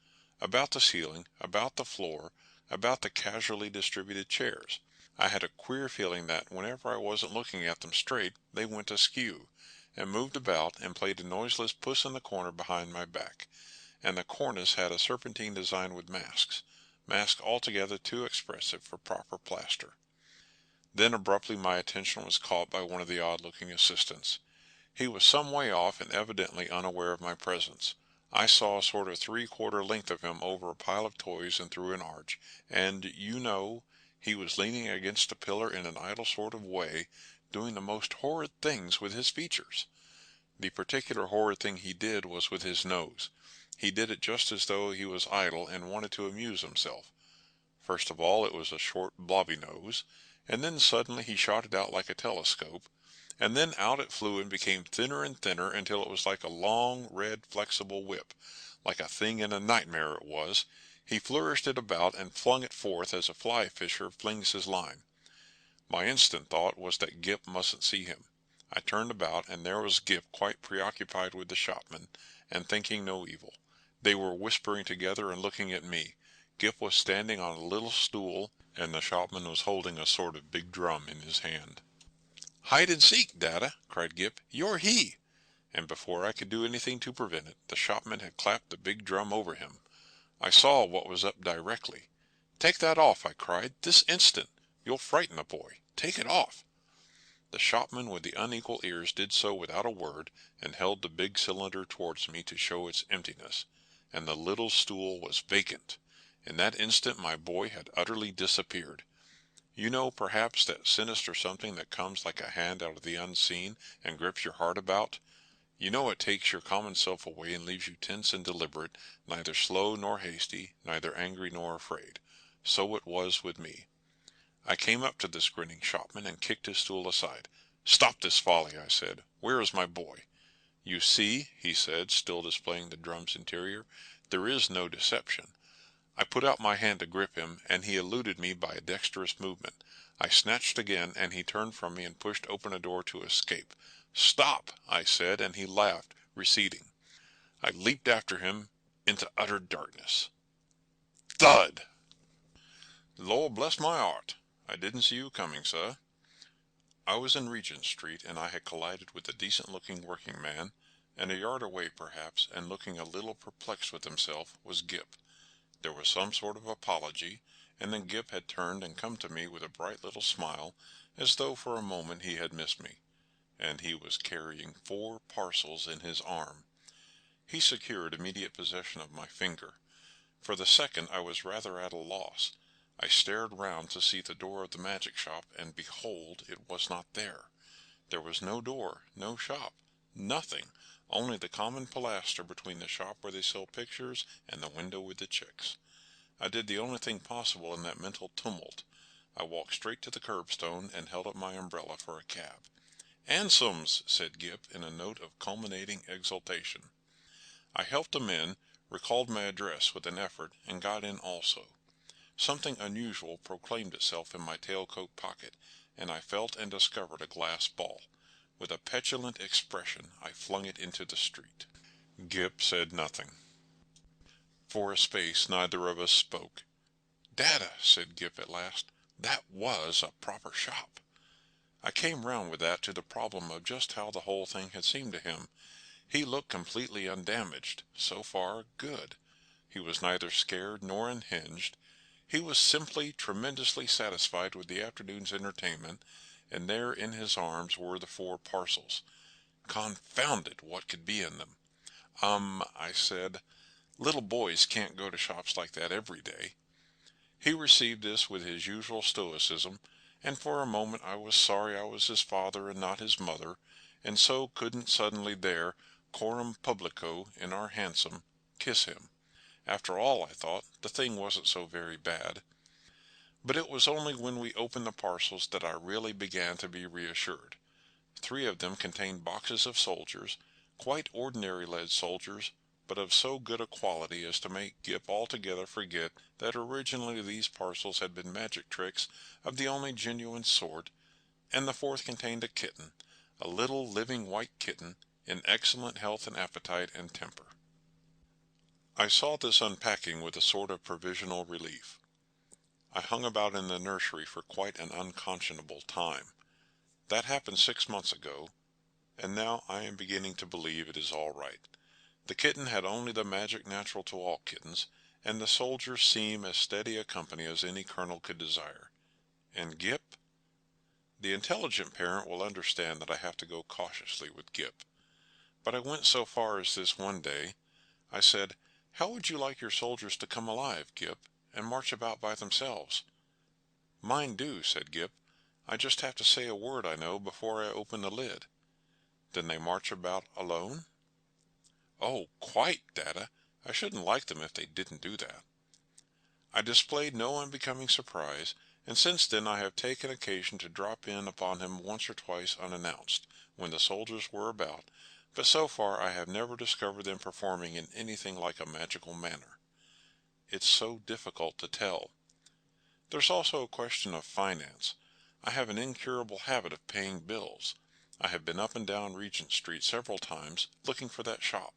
about the ceiling, about the floor, about the casually distributed chairs. I had a queer feeling that whenever I wasn't looking at them straight, they went askew, and moved about and played a noiseless puss in the corner behind my back. And the cornice had a serpentine design with masks altogether too expressive for proper plaster. Then abruptly my attention was caught by one of the odd-looking assistants. He was some way off and evidently unaware of my presence. I saw a sort of three-quarter length of him over a pile of toys and through an arch, and, he was leaning against a pillar in an idle sort of way, doing the most horrid things with his features. The particular horrid thing he did was with his nose. He did it just as though he was idle and wanted to amuse himself. First of all it was a short blobby nose, and then suddenly he shot it out like a telescope, and then out it flew and became thinner and thinner until it was like a long, red, flexible whip. Like a thing in a nightmare it was. He flourished it about and flung it forth as a fly fisher flings his line. My instant thought was that Gip mustn't see him. I turned about, and there was Gip quite preoccupied with the shopman, and thinking no evil. They were whispering together and looking at me. Gip was standing on a little stool, and the shopman was holding a sort of big drum in his hand. "Hide and seek, Dada!" cried Gip. "You're he!" And before I could do anything to prevent it, the shopman had clapped the big drum over him. I saw what was up directly. "Take that off!" I cried. "This instant! You'll frighten the boy. Take it off!" The shopman with the unequal ears did so without a word, and held the big cylinder towards me to show its emptiness. And the little stool was vacant. In that instant my boy had utterly disappeared. You know, perhaps, that sinister something that comes like a hand out of the unseen and grips your heart about. You know it takes your common self away and leaves you tense and deliberate, neither slow nor hasty, neither angry nor afraid. So it was with me. I came up to this grinning shopman and kicked his stool aside. "Stop this folly," I said. "Where is my boy?" "You see," he said, still displaying the drum's interior, "there is no deception." I put out my hand to grip him, and he eluded me by a dexterous movement. I snatched again, and he turned from me and pushed open a door to escape. "Stop!" I said, and he laughed, receding. I leaped after him into utter darkness. Thud! "Lord bless my heart! I didn't see you coming, sir." I was in Regent Street, and I had collided with a decent-looking working man, and a yard away perhaps, and looking a little perplexed with himself, was Gip. There was some sort of apology, and then Gip had turned and come to me with a bright little smile, as though for a moment he had missed me, and he was carrying 4 parcels in his arm. He secured immediate possession of my finger. For the second I was rather at a loss. I stared round to see the door of the magic shop, and behold, it was not there. There was no door, no shop, nothing, only the common pilaster between the shop where they sell pictures and the window with the chicks. I did the only thing possible in that mental tumult. I walked straight to the curbstone and held up my umbrella for a cab. "Ansoms," said Gip in a note of culminating exultation. I helped him in, recalled my address with an effort, and got in also. Something unusual proclaimed itself in my tailcoat pocket, and I felt and discovered a glass ball. With a petulant expression I flung it into the street. Gip said nothing. For a space neither of us spoke. "Dada," said Gip at last, "that was a proper shop." I came round with that to the problem of just how the whole thing had seemed to him. He looked completely undamaged. So far, good. He was neither scared nor unhinged. He was simply tremendously satisfied with the afternoon's entertainment, and there in his arms were the 4 parcels. Confound it, what could be in them? I said, "little boys can't go to shops like that every day." He received this with his usual stoicism, and for a moment I was sorry I was his father and not his mother, and so couldn't suddenly there, coram publico, in our hansom, kiss him. After all, I thought, the thing wasn't so very bad. But it was only when we opened the parcels that I really began to be reassured. 3 of them contained boxes of soldiers, quite ordinary lead soldiers, but of so good a quality as to make Gip altogether forget that originally these parcels had been magic tricks of the only genuine sort, and the 4th contained a kitten, a little living white kitten, in excellent health and appetite and temper. I saw this unpacking with a sort of provisional relief. I hung about in the nursery for quite an unconscionable time. That happened 6 months ago, and now I am beginning to believe it is all right. The kitten had only the magic natural to all kittens, and the soldiers seem as steady a company as any colonel could desire. And Gip? The intelligent parent will understand that I have to go cautiously with Gip. But I went so far as this one day. I said, "How would you like your soldiers to come alive, Gip, and march about by themselves?" "Mine do," said Gip. "I just have to say a word, I know, before I open the lid." "Then they march about alone?" "Oh, quite, Dada. I shouldn't like them if they didn't do that." I displayed no unbecoming surprise, and since then I have taken occasion to drop in upon him once or twice unannounced, when the soldiers were about, but so far I have never discovered them performing in anything like a magical manner. It's so difficult to tell. There's also a question of finance. I have an incurable habit of paying bills. I have been up and down Regent Street several times, looking for that shop.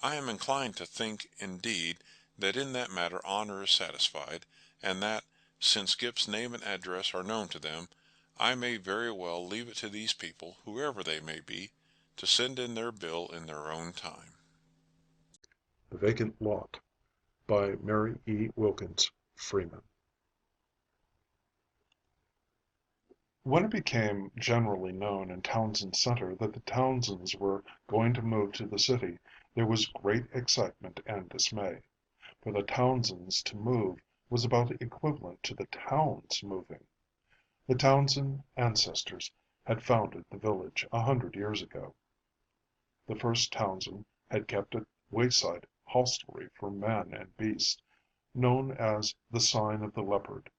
I am inclined to think, indeed, that in that matter honor is satisfied, and that, since Gip's name and address are known to them, I may very well leave it to these people, whoever they may be, to send in their bill in their own time. The Vacant Lot by Mary E. Wilkins Freeman. When it became generally known in Townsend Center that the Townsends were going to move to the city, there was great excitement and dismay. For the Townsends to move was about equivalent to the town's moving. The Townsend ancestors had founded the village 100 years ago. The first Townsend had kept a wayside hostelry for man and beast, known as the Sign of the Leopard.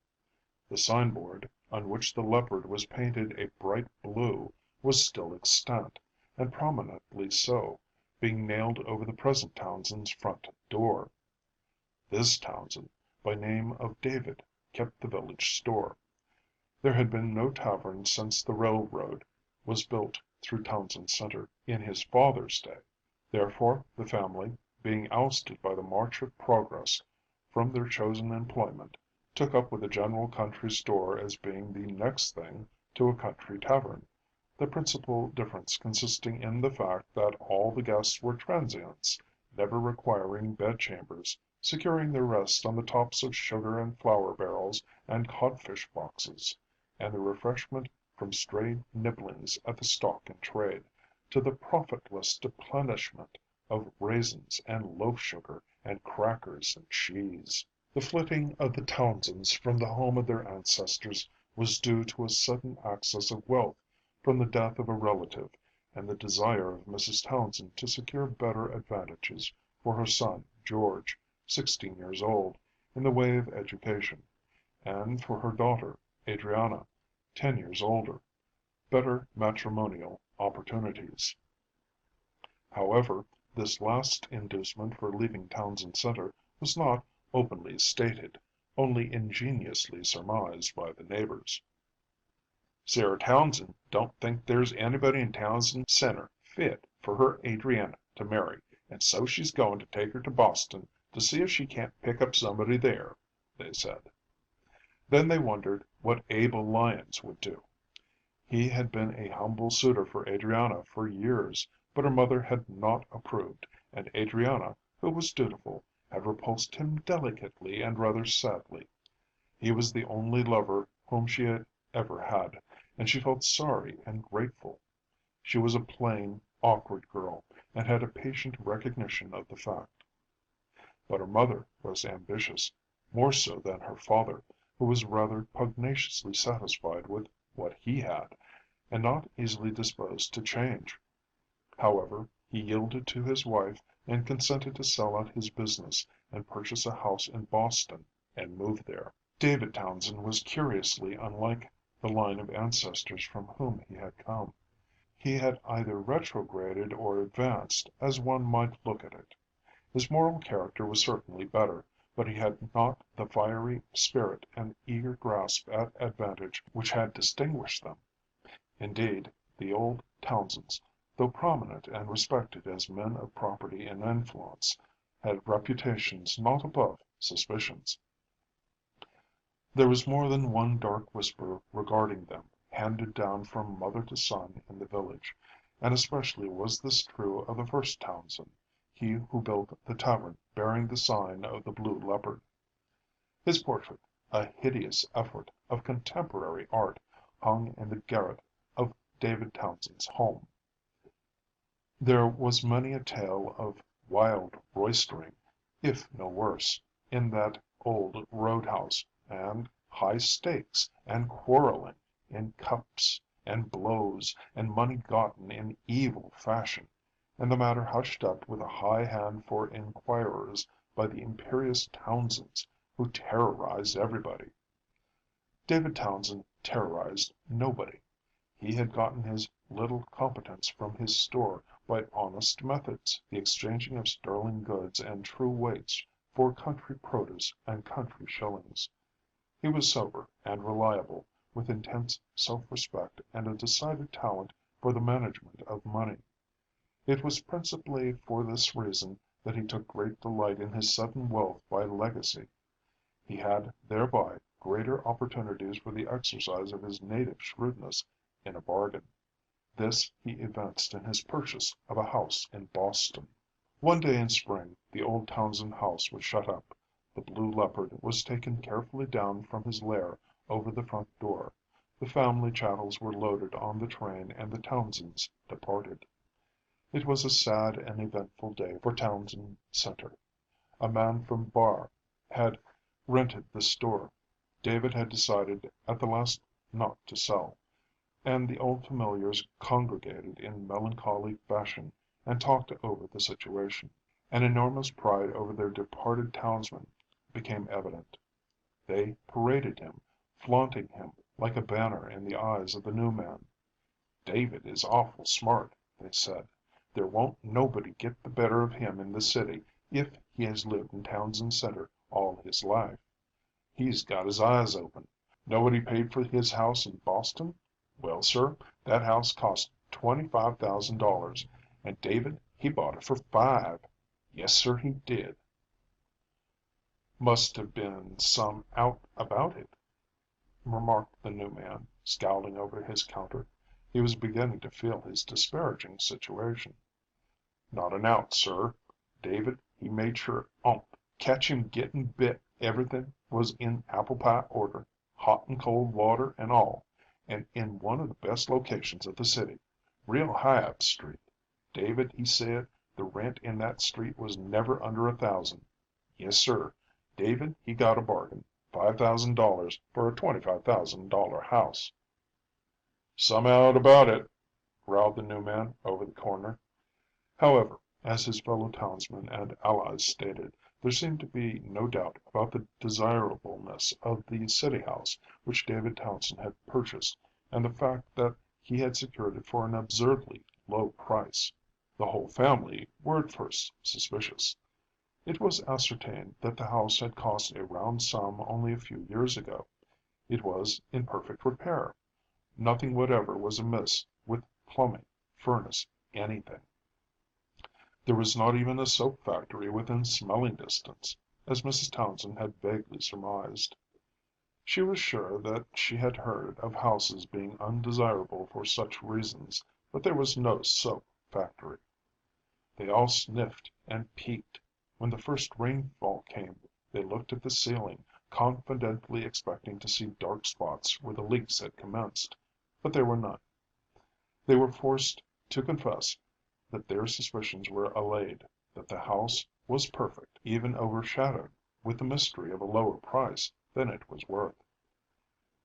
The signboard, on which the leopard was painted a bright blue, was still extant, and prominently so, being nailed over the present Townsend's front door. This Townsend, by name of David, kept the village store. There had been no tavern since the railroad was built through Townsend Center in his father's day. Therefore the family, being ousted by the march of progress from their chosen employment, took up with a general country store as being the next thing to a country tavern, the principal difference consisting in the fact that all the guests were transients, never requiring bedchambers, securing their rest on the tops of sugar and flour barrels and codfish boxes, and the refreshment from stray nibblings at the stock-in-trade, to the profitless replenishment of raisins and loaf-sugar and crackers and cheese. The flitting of the Townsends from the home of their ancestors was due to a sudden access of wealth from the death of a relative and the desire of Mrs. Townsend to secure better advantages for her son George, 16 years old, in the way of education, and for her daughter Adriana, 10 years older, better matrimonial opportunities. However, this last inducement for leaving Townsend Centre was not openly stated, only ingeniously surmised by the neighbors. "Sarah Townsend don't think there's anybody in Townsend Centre fit for her Adriana to marry, and so she's going to take her to Boston to see if she can't pick up somebody there," they said. Then they wondered what Abel Lyons would do. He had been a humble suitor for Adriana for years, but her mother had not approved, and Adriana, who was dutiful, had repulsed him delicately and rather sadly. He was the only lover whom she had ever had, and she felt sorry and grateful. She was a plain, awkward girl, and had a patient recognition of the fact. But her mother was ambitious, more so than her father, who was rather pugnaciously satisfied with what he had, and not easily disposed to change. However, he yielded to his wife and consented to sell out his business and purchase a house in Boston and move there. David Townsend was curiously unlike the line of ancestors from whom he had come. He had either retrograded or advanced, as one might look at it. His moral character was certainly better, but he had not the fiery spirit and eager grasp at advantage which had distinguished them. Indeed, the old Townsends, though prominent and respected as men of property and influence, had reputations not above suspicions. There was more than one dark whisper regarding them, handed down from mother to son in the village, and especially was this true of the first Townsend, he who built the tavern bearing the sign of the Blue Leopard. His portrait, a hideous effort of contemporary art, hung in the garret of David Townsend's home. There was many a tale of wild roistering, if no worse, in that old roadhouse, and high stakes, and quarrelling, in cups, and blows, and money gotten in evil fashion, and the matter hushed up with a high hand for inquirers by the imperious Townsends, who terrorized everybody. David Townsend terrorized nobody. He had gotten his little competence from his store by honest methods, the exchanging of sterling goods and true weights for country produce and country shillings. He was sober and reliable, with intense self-respect and a decided talent for the management of money. It was principally for this reason that he took great delight in his sudden wealth by legacy. He had thereby greater opportunities for the exercise of his native shrewdness in a bargain. This he evinced in his purchase of a house in Boston. One day in spring the old Townsend house was shut up. The Blue Leopard was taken carefully down from his lair over the front door. The family chattels were loaded on the train and the Townsends departed. It was a sad and eventful day for Townsend Centre. A man from Bar had rented the store. David had decided at the last not to sell, and the old familiars congregated in melancholy fashion and talked over the situation. An enormous pride over their departed townsman became evident. They paraded him, flaunting him like a banner in the eyes of the new man. "David is awful smart," they said. "There won't nobody get the better of him in the city if he has lived in Townsend Centre all his life. He's got his eyes open. Know what he paid for his house in Boston? Well, sir, that house cost $25,000, and David he bought it for $5. Yes, sir, he did." "Must have been some out about it," remarked the new man, scowling over his counter. He was beginning to feel his disparaging situation. "Not an ounce, sir. David he made sure on't. Catch him getting bit everything was in apple pie order, hot and cold water and all, and in one of the best locations of the city, real high up street. David he said the rent in that street was never under $1,000. Yes, sir. David, he got a bargain. $5,000 for a $25,000 house. Some out about it, growled the new man over the corner. However, as his fellow townsmen and allies stated, there seemed to be no doubt about the desirableness of the city house which David Townsend had purchased, and the fact that he had secured it for an absurdly low price. The whole family were at first suspicious. It was ascertained that the house had cost a round sum only a few years ago. It was in perfect repair. Nothing whatever was amiss with plumbing, furnace, anything. There was not even a soap factory within smelling distance, as Mrs. Townsend had vaguely surmised. She was sure that she had heard of houses being undesirable for such reasons, but there was no soap factory. They all sniffed and peeked. When the first rainfall came, they looked at the ceiling, confidently expecting to see dark spots where the leaks had commenced, but there were none. They were forced to confess that their suspicions were allayed, that the house was perfect, even overshadowed with the mystery of a lower price than it was worth.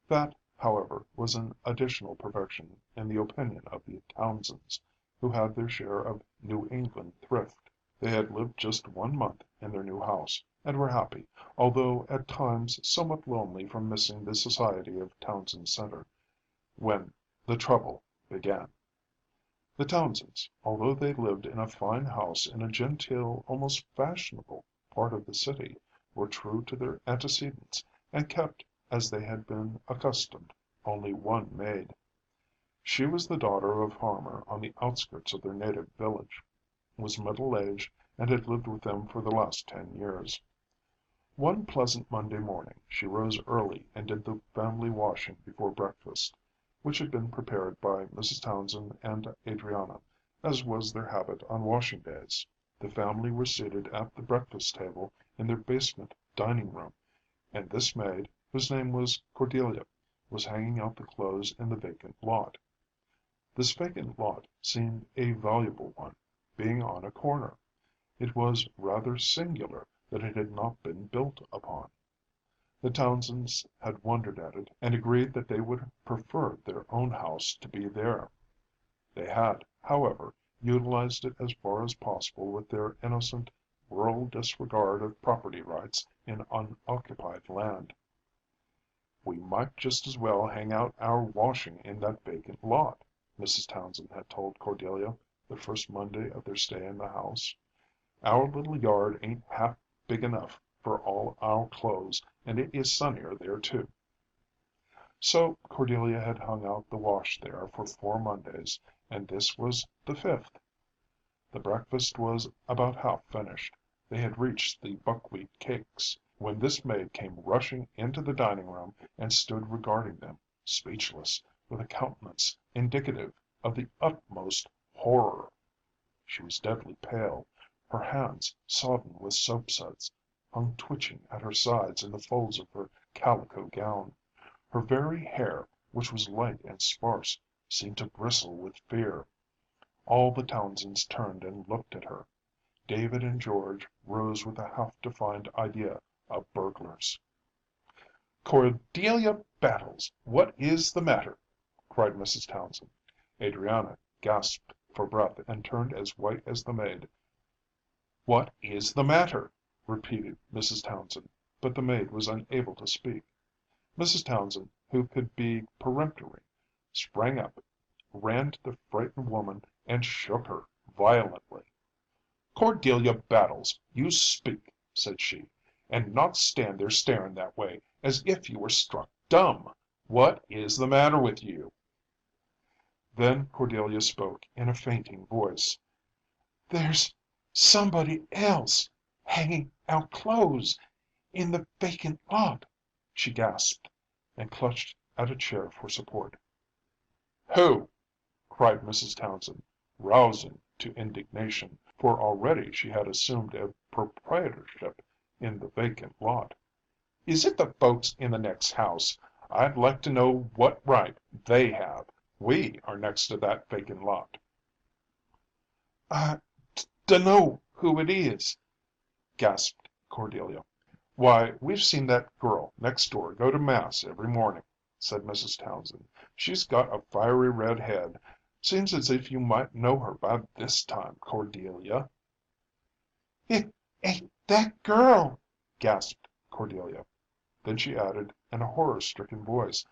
That, however, was an additional perfection in the opinion of the Townsends, who had their share of New England thrift. They had lived just 1 month in their new house, and were happy, although at times somewhat lonely from missing the society of Townsend Centre, when the trouble began. The Townsends, although they lived in a fine house in a genteel, almost fashionable part of the city, were true to their antecedents, and kept, as they had been accustomed, only one maid. She was the daughter of a farmer on the outskirts of their native village, was middle-aged, and had lived with them for the last 10 years. One pleasant Monday morning she rose early and did the family washing before breakfast, which had been prepared by Mrs. Townsend and Adriana, as was their habit on washing days. The family were seated at the breakfast table in their basement dining room, and this maid, whose name was Cordelia, was hanging out the clothes in the vacant lot. This vacant lot seemed a valuable one, being on a corner. It was rather singular that it had not been built upon. The Townsends had wondered at it, and agreed that they would have preferred their own house to be there. They had, however, utilized it as far as possible with their innocent, rural disregard of property rights in unoccupied land. "We might just as well hang out our washing in that vacant lot," Mrs. Townsend had told Cordelia the first Monday of their stay in the house. "Our little yard ain't half big enough for all our clothes, and it is sunnier there too." So Cordelia had hung out the wash there for 4 Mondays, and this was the 5th. The breakfast was about half finished. They had reached the buckwheat cakes, when this maid came rushing into the dining room and stood regarding them, speechless, with a countenance indicative of the utmost horror. She was deadly pale. Her hands, sodden with soap suds, hung twitching at her sides in the folds of her calico gown. Her very hair, which was light and sparse, seemed to bristle with fear. All the Townsends turned and looked at her. David and George rose with a half-defined idea of burglars. "Cordelia Battles, what is the matter?" cried Mrs. Townsend. Adriana gasped for breath and turned as white as the maid. "What is the matter?" repeated Mrs. Townsend, but the maid was unable to speak. Mrs. Townsend, who could be peremptory, sprang up, ran to the frightened woman and shook her violently. "Cordelia Battles, you speak," said she, "and not stand there staring that way, as if you were struck dumb. What is the matter with you?" Then Cordelia spoke in a fainting voice. "There's somebody else hanging out clothes in the vacant lot," she gasped, and clutched at a chair for support. "Who?" cried Mrs. Townsend, rousing to indignation, for already she had assumed a proprietorship in the vacant lot. "Is it the folks in the next house? I'd like to know what right they have. We are next to that vacant lot." "I dunno who it is," gasped Cordelia. "Why, we've seen that girl next door go to mass every morning," said Mrs. Townsend. "She's got a fiery red head. Seems as if you might know her by this time, Cordelia." "It ain't that girl," gasped Cordelia. Then she added in a horror-stricken voice,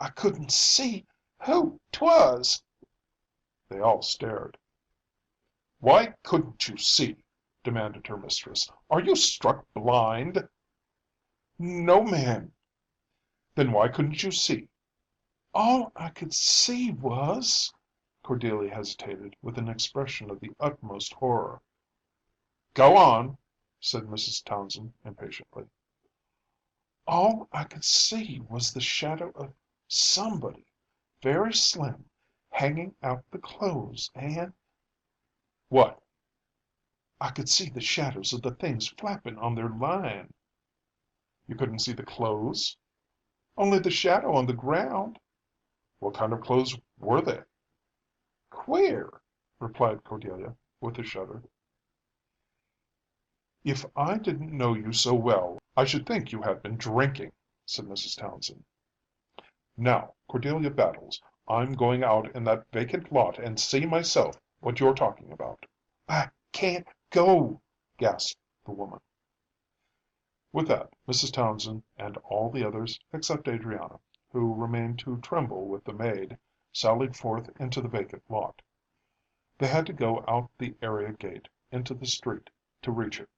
"I couldn't see who 'twas." They all stared. "Why couldn't you see?" demanded her mistress. "Are you struck blind?" "No, ma'am." "Then why couldn't you see?" "All I could see was—" Cordelia hesitated, with an expression of the utmost horror. "Go on," said Mrs. Townsend impatiently. "All I could see was the shadow of somebody, very slim, hanging out the clothes, and—" "What?" "I could see the shadows of the things flapping on their line." "You couldn't see the clothes?" "Only the shadow on the ground." "What kind of clothes were they?" "Queer," replied Cordelia, with a shudder. "If I didn't know you so well, I should think you had been drinking," said Mrs. Townsend. "Now, Cordelia Battles, I'm going out in that vacant lot and see myself what you're talking about." "I can't go," gasped the woman. With that, Mrs. Townsend and all the others, except Adriana, who remained to tremble with the maid, sallied forth into the vacant lot. They had to go out the area gate into the street to reach it.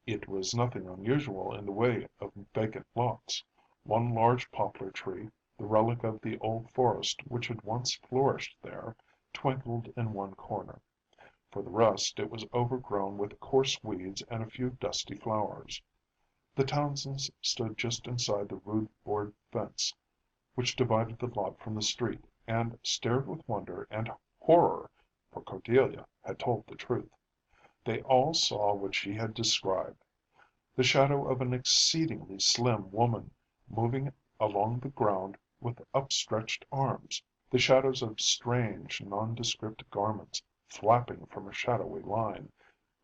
It was nothing unusual in the way of vacant lots. One large poplar tree, the relic of the old forest which had once flourished there, twinkled in one corner. For the rest, it was overgrown with coarse weeds and a few dusty flowers. The Townsends stood just inside the rude board fence which divided the lot from the street, and stared with wonder and horror, for Cordelia had told the truth. They all saw what she had described, the shadow of an exceedingly slim woman moving along the ground with upstretched arms, the shadows of strange, nondescript garments flapping from a shadowy line,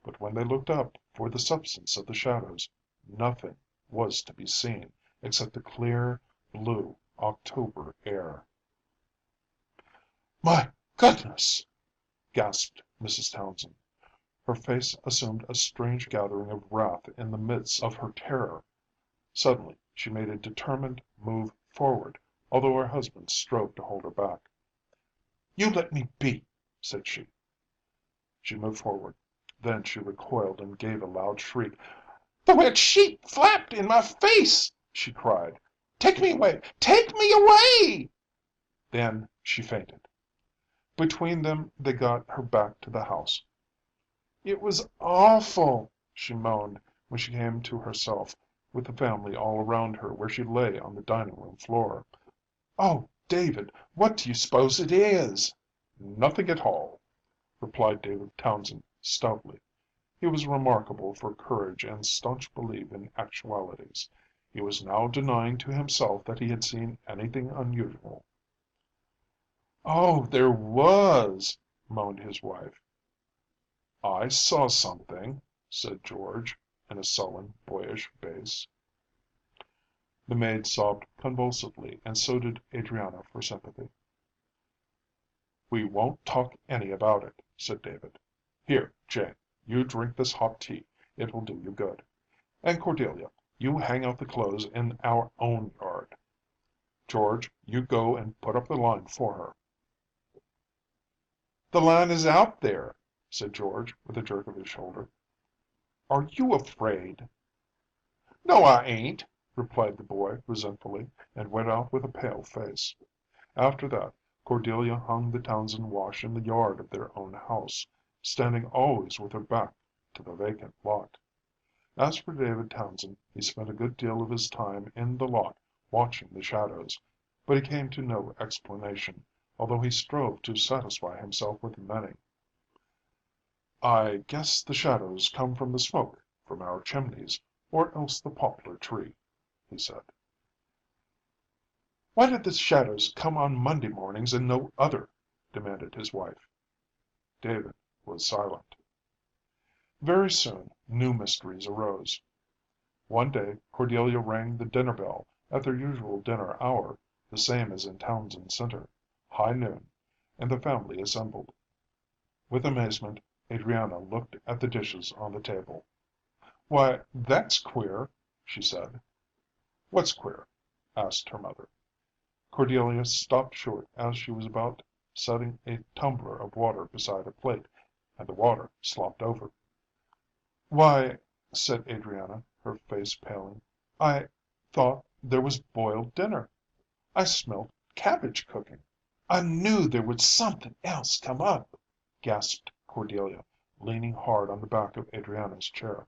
but when they looked up for the substance of the shadows, nothing was to be seen except the clear, blue October air. "My goodness!" gasped Mrs. Townsend. Her face assumed a strange gathering of wrath in the midst of her terror. Suddenly she made a determined move forward, although her husband strove to hold her back. "You let me be," said she. She moved forward. Then she recoiled and gave a loud shriek. "The wet sheet flapped in my face," she cried. "Take me away! Take me away!" Then she fainted. Between them they got her back to the house. "It was awful," she moaned when she came to herself, with the family all around her where she lay on the dining room floor. "Oh, David, what do you suppose it is?" "Nothing at all," replied David Townsend stoutly. He was remarkable for courage and staunch belief in actualities. He was now denying to himself that he had seen anything unusual. "Oh, there was," moaned his wife. "I saw something," said George, in a sullen, boyish bass. The maid sobbed convulsively, and so did Adriana for sympathy. "We won't talk any about it," said David. "Here, Jane, you drink this hot tea. It will do you good. And Cordelia, you hang out the clothes in our own yard. George, you go and put up the line for her." "The line is out there," said George, with a jerk of his shoulder. "Are you afraid?" "No, I ain't," replied the boy resentfully, and went out with a pale face. After that, Cordelia hung the Townsend wash in the yard of their own house, standing always with her back to the vacant lot. As for David Townsend, he spent a good deal of his time in the lot watching the shadows, but he came to no explanation, although he strove to satisfy himself with many. "I guess the shadows come from the smoke from our chimneys, or else the poplar tree," he said. "Why did the shadows come on Monday mornings and no other?" demanded his wife. David was silent. Very soon new mysteries arose. One day Cordelia rang the dinner bell at their usual dinner hour, the same as in Townsend Center, high noon, and the family assembled. With amazement, Adriana looked at the dishes on the table. "Why, that's queer," she said. "What's queer?" asked her mother. Cordelia stopped short as she was about setting a tumbler of water beside a plate, and the water slopped over. "Why," said Adriana, her face paling, "I thought there was boiled dinner. I smelled cabbage cooking." "I knew there would something else come up," gasped Cordelia, leaning hard on the back of Adriana's chair.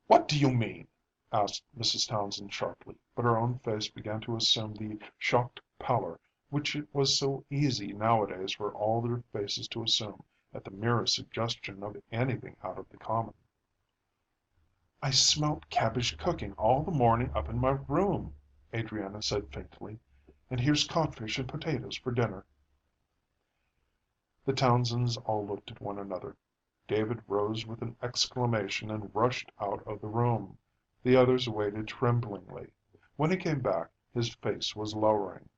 "What do you mean?" asked Mrs. Townsend sharply, but her own face began to assume the shocked pallor which it was so easy nowadays for all their faces to assume at the merest suggestion of anything out of the common. "I smelt cabbage cooking all the morning up in my room," Adriana said faintly, "and here's codfish and potatoes for dinner." The Townsends all looked at one another. David rose with an exclamation and rushed out of the room. The others waited tremblingly. When he came back, his face was lowering.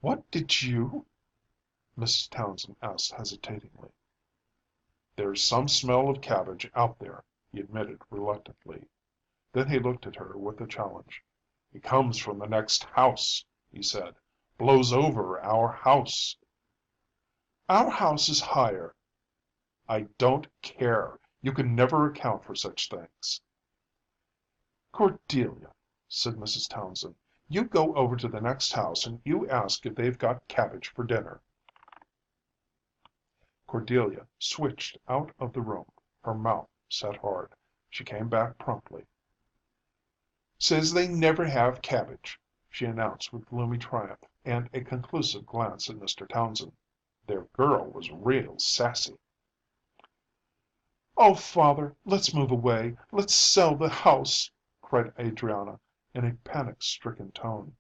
"What did you?" Mrs. Townsend asked hesitatingly. "There's some smell of cabbage out there," he admitted reluctantly. Then he looked at her with a challenge. "It comes from the next house," he said. "Blows over our house." "Our house is higher." "I don't care. You can never account for such things." "Cordelia," said Mrs. Townsend, "you go over to the next house and you ask if they've got cabbage for dinner." Cordelia switched out of the room, her mouth set hard. She came back promptly. "Says they never have cabbage," she announced with gloomy triumph and a conclusive glance at Mr. Townsend. Their girl was real sassy. "Oh, father, let's move away. Let's sell the house," cried Adriana in a panic-stricken tone.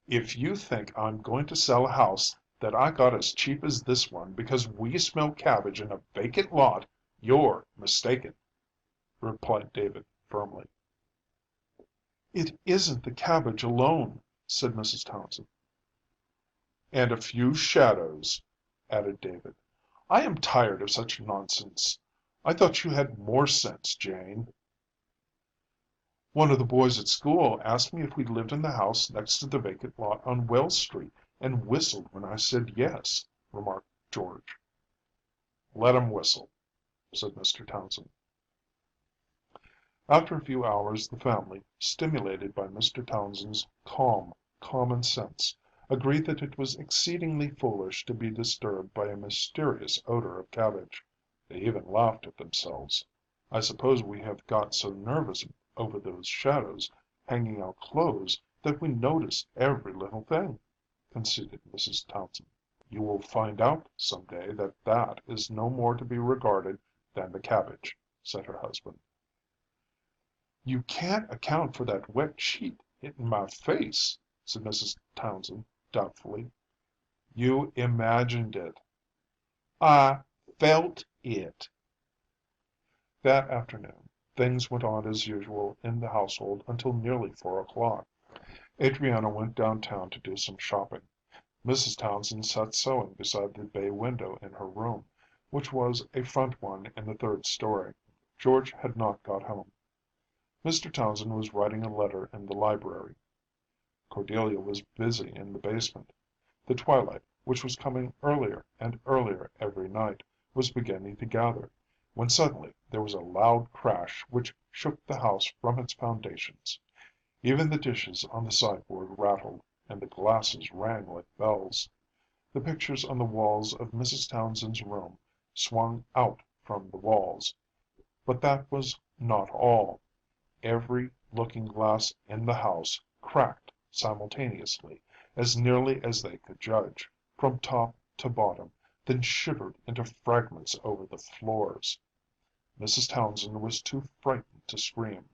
"If you think I'm going to sell a house that I got as cheap as this one because we smell cabbage in a vacant lot, you're mistaken," replied David firmly. "It isn't the cabbage alone," said Mrs. Townsend. "And a few shadows," added David. "I am tired of such nonsense. I thought you had more sense, Jane." "One of the boys at school asked me if we lived in the house next to the vacant lot on Wells Street, and whistled when I said yes," remarked George. "Let him whistle," said Mr. Townsend. After a few hours the family, stimulated by Mr. Townsend's calm common sense, agreed that it was exceedingly foolish to be disturbed by a mysterious odor of cabbage. They even laughed at themselves. "I suppose we have got so nervous over those shadows hanging out clothes that we notice every little thing," conceded Mrs. Townsend. "You will find out some day that that is no more to be regarded than the cabbage," said her husband. "You can't account for that wet sheet hitting my face," said Mrs. Townsend doubtfully. "You imagined it." "I felt it." That afternoon things went on as usual in the household until nearly 4 o'clock. Adriana went downtown to do some shopping. Mrs. Townsend sat sewing beside the bay window in her room, which was a front one in the third story. George had not got home. Mr. Townsend was writing a letter in the library. Cordelia was busy in the basement. The twilight, which was coming earlier and earlier every night, was beginning to gather, when suddenly there was a loud crash which shook the house from its foundations. Even the dishes on the sideboard rattled, and the glasses rang like bells. The pictures on the walls of Mrs. Townsend's room swung out from the walls. But that was not all. Every looking glass in the house cracked simultaneously, as nearly as they could judge, from top to bottom, then shivered into fragments over the floors. Mrs. Townsend was too frightened to scream.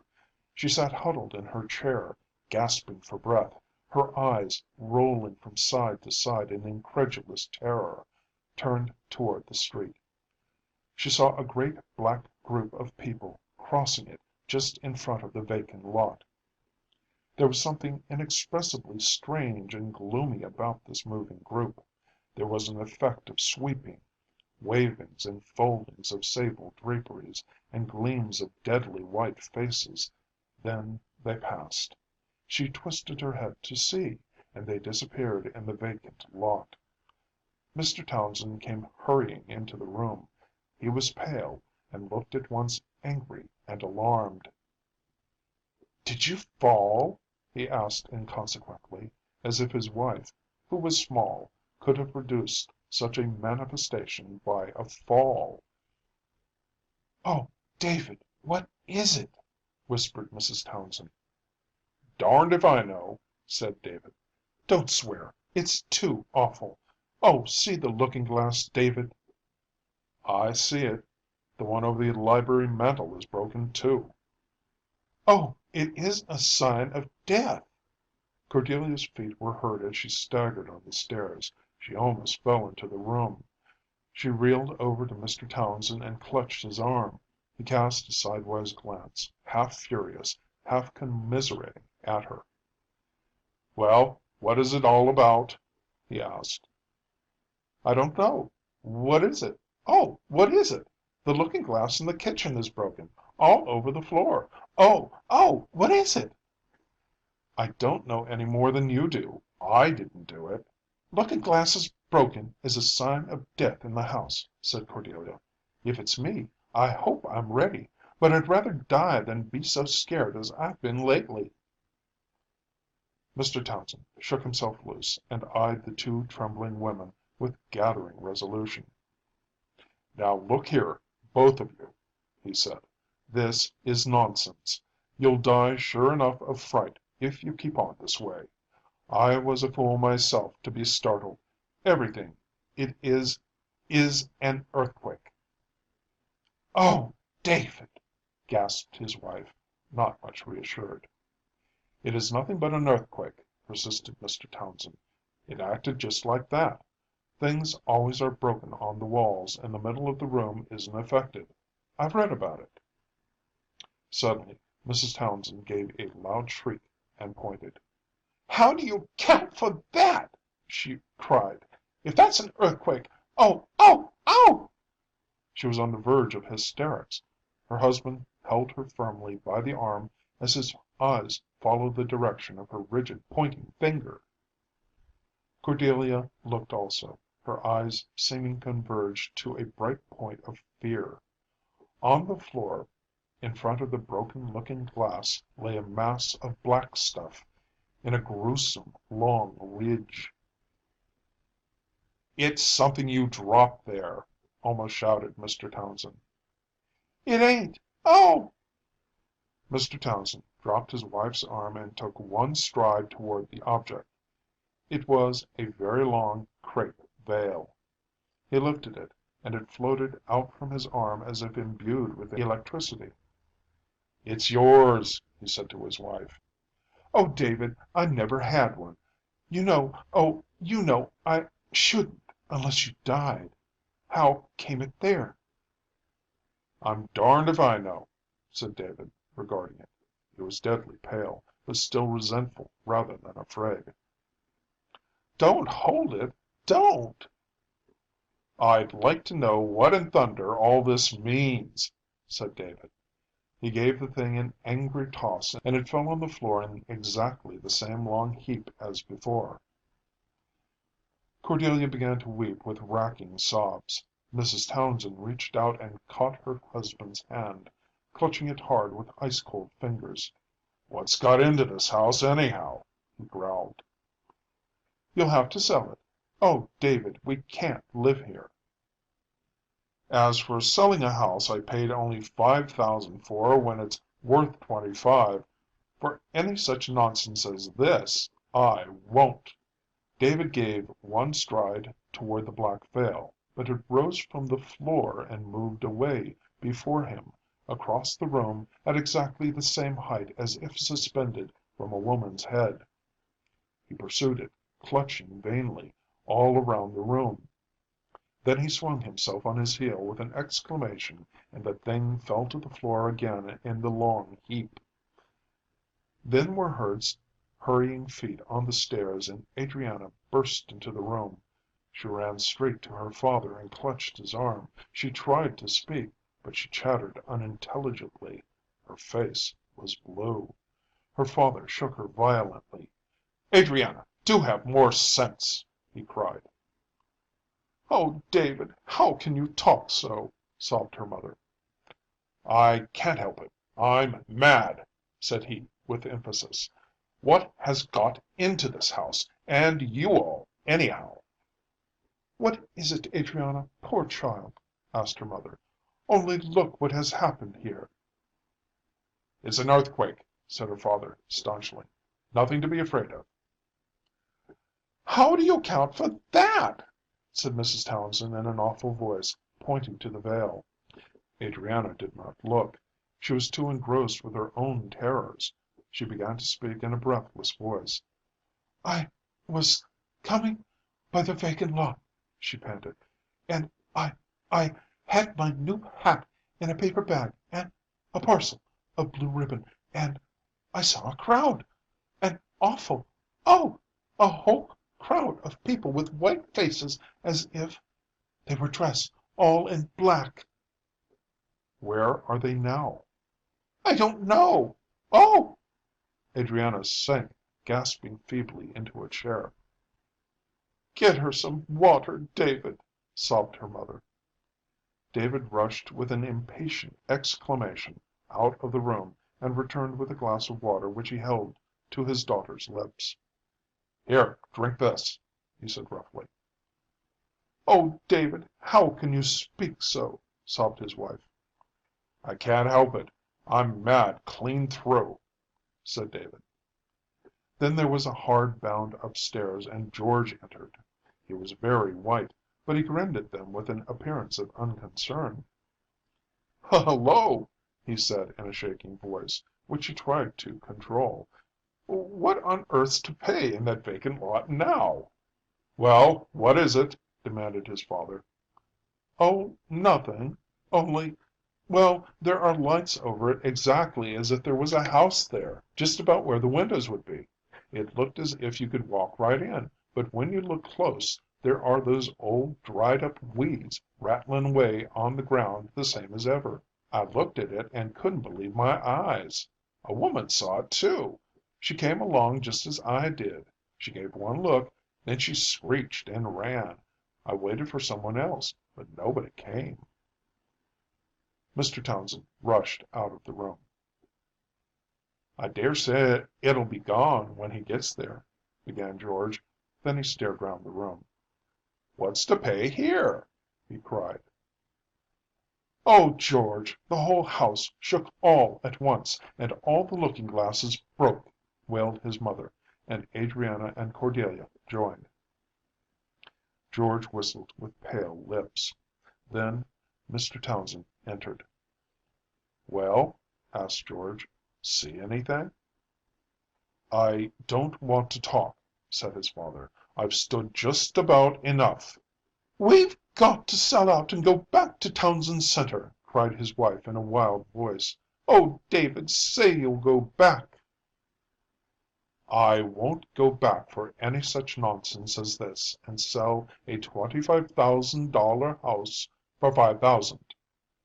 She sat huddled in her chair, gasping for breath, her eyes rolling from side to side in incredulous terror, turned toward the street. She saw a great black group of people crossing it just in front of the vacant lot. There was something inexpressibly strange and gloomy about this moving group. There was an effect of sweeping, wavings and foldings of sable draperies, and gleams of deadly white faces. Then they passed. She twisted her head to see, and they disappeared in the vacant lot. Mr. Townsend came hurrying into the room. He was pale, and looked at once angry and alarmed. "Did you fall?" he asked inconsequently, as if his wife, who was small, could have produced such a manifestation by a fall. "Oh, David, what is it?" whispered Mrs. Townsend. "Darned if I know," said David. "Don't swear. It's too awful. Oh, see the looking glass, David." "I see it. The one over the library mantel is broken, too." "Oh, it is a sign of death." Cordelia's feet were heard as she staggered on the stairs. She almost fell into the room. She reeled over to Mr. Townsend and clutched his arm. He cast a sidewise glance, half furious, half commiserating, at her. "Well, what is it all about?" he asked. "I don't know. What is it? Oh, what is it? The looking glass in the kitchen is broken, all over the floor. Oh, oh, what is it?" "I don't know any more than you do. I didn't do it." "Looking glasses broken is a sign of death in the house," said Cordelia. "If it's me, I hope I'm ready, but I'd rather die than be so scared as I've been lately." Mr. Townsend shook himself loose and eyed the two trembling women with gathering resolution. "Now look here, both of you," he said. "This is nonsense. You'll die sure enough of fright if you keep on this way. I was a fool myself to be startled. Everything it is an earthquake." "Oh, David!" gasped his wife, not much reassured. "It is nothing but an earthquake," persisted Mr. Townsend. "It acted just like that. Things always are broken on the walls, and the middle of the room isn't affected. I've read about it." Suddenly Mrs. Townsend gave a loud shriek and pointed. "How do you account for that?" she cried. "If that's an earthquake, oh, oh, oh!" She was on the verge of hysterics. Her husband held her firmly by the arm as his eyes followed the direction of her rigid pointing finger. Cordelia looked also, her eyes seeming converged to a bright point of fear. On the floor, in front of the broken looking glass, lay a mass of black stuff in a gruesome long ridge. "It's something you dropped there," almost shouted Mr. Townsend. "It ain't. Oh!" Mr. Townsend dropped his wife's arm and took one stride toward the object. It was a very long crape veil. He lifted it, and it floated out from his arm as if imbued with electricity. "It's yours," he said to his wife. "Oh, David, I never had one. You know, oh, you know I shouldn't unless you died. How came it there?" "I'm darned if I know," said David, regarding it. He was deadly pale, but still resentful rather than afraid. "Don't hold it. Don't." "I'd like to know what in thunder all this means," said David. He gave the thing an angry toss, and it fell on the floor in exactly the same long heap as before. Cordelia began to weep with racking sobs. Mrs. Townsend reached out and caught her husband's hand, clutching it hard with ice-cold fingers. "What's got into this house, anyhow?" he growled. "You'll have to sell it. Oh, David, we can't live here." "As for selling a house I paid only $5,000 for when it's worth 25, for any such nonsense as this, I won't." David gave one stride toward the black veil, but it rose from the floor and moved away before him, across the room at exactly the same height as if suspended from a woman's head. He pursued it, clutching vainly all around the room. Then he swung himself on his heel with an exclamation, and the thing fell to the floor again in the long heap. Then were heard hurrying feet on the stairs, and Adriana burst into the room. She ran straight to her father and clutched his arm. She tried to speak, but she chattered unintelligibly. Her face was blue. Her father shook her violently. "Adriana, do have more sense!" he cried. "Oh, David, how can you talk so?" sobbed her mother. "I can't help it. I'm mad," said he with emphasis. "What has got into this house, and you all, anyhow?" "What is it, Adriana, poor child?" asked her mother. "Only look what has happened here." "It's an earthquake," said her father staunchly. "Nothing to be afraid of." "How do you account for that?" said Mrs. Townsend in an awful voice, pointing to the veil. Adriana did not look. She was too engrossed with her own terrors. She began to speak in a breathless voice. "I was coming by the vacant lot," she panted, "and I had my new hat in a paper bag and a parcel of blue ribbon, and I saw a crowd, an awful, oh, a whole crowd of people with white faces as if they were dressed all in black." "Where are they now?" "I don't know. Oh!" Adriana sank, gasping feebly, into a chair. "Get her some water, David," sobbed her mother. David rushed with an impatient exclamation out of the room and returned with a glass of water which he held to his daughter's lips. "Here, drink this," he said roughly. "Oh, David, how can you speak so?" sobbed his wife. "I can't help it. I'm mad clean through," said David. Then there was a hard bound upstairs, and George entered. He was very white, but he grinned at them with an appearance of unconcern. "Hullo!" he said in a shaking voice, which he tried to control. "What on earth's to pay in that vacant lot now?" "Well, what is it?" demanded his father. "Oh, nothing. Only, well, there are lights over it exactly as if there was a house there, just about where the windows would be. It looked as if you could walk right in, but when you look close there are those old dried up weeds rattling away on the ground the same as ever. I looked at it and couldn't believe my eyes. A woman saw it too. She came along just as I did. She gave one look, then she screeched and ran. I waited for someone else, but nobody came." Mr. Townsend rushed out of the room. "I dare say it'll be gone when he gets there," began George. Then he stared round the room. "What's to pay here?" he cried. "Oh, George, the whole house shook all at once, and all the looking glasses broke," wailed his mother, and Adriana and Cordelia joined. George whistled with pale lips. Then Mr. Townsend entered. "Well?" asked George. "See anything?" "I don't want to talk," said his father. "I've stood just about enough." "We've got to sell out and go back to Townsend Centre," cried his wife in a wild voice. "Oh, David, say you'll go back." "I won't go back for any such nonsense as this and sell a $25,000 house for $5,000,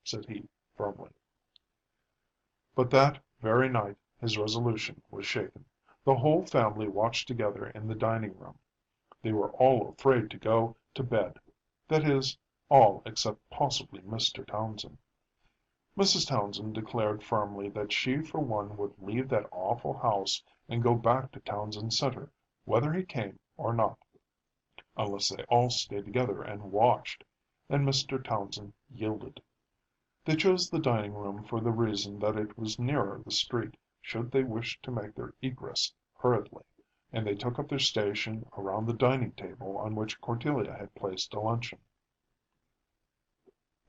said he firmly. But that very night his resolution was shaken. The whole family watched together in the dining room. They were all afraid to go to bed, that is, all except possibly Mr. Townsend. Mrs. Townsend declared firmly that she for one would leave that awful house and go back to Townsend Centre, whether he came or not, unless they all stayed together and watched, and Mr. Townsend yielded. They chose the dining room for the reason that it was nearer the street, should they wish to make their egress hurriedly, and they took up their station around the dining table on which Cordelia had placed a luncheon.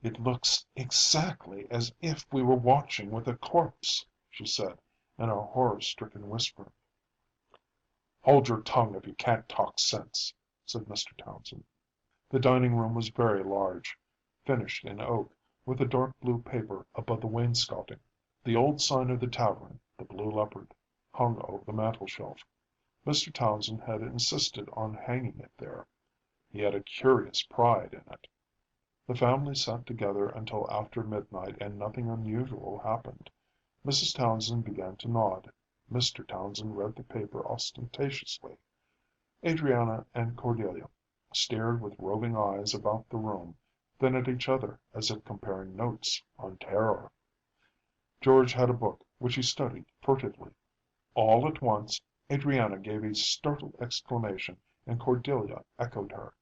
"It looks exactly as if we were watching with a corpse," she said, in a horror-stricken whisper. "Hold your tongue if you can't talk sense," said Mr. Townsend. The dining room was very large, finished in oak, with a dark blue paper above the wainscoting. The old sign of the tavern, the Blue Leopard, hung over the mantelshelf. Mr. Townsend had insisted on hanging it there. He had a curious pride in it. The family sat together until after midnight and nothing unusual happened. Mrs. Townsend began to nod. Mr. Townsend read the paper ostentatiously. Adriana and Cordelia stared with roving eyes about the room, then at each other as if comparing notes on terror. George had a book which he studied furtively. All at once Adriana gave a startled exclamation and Cordelia echoed her.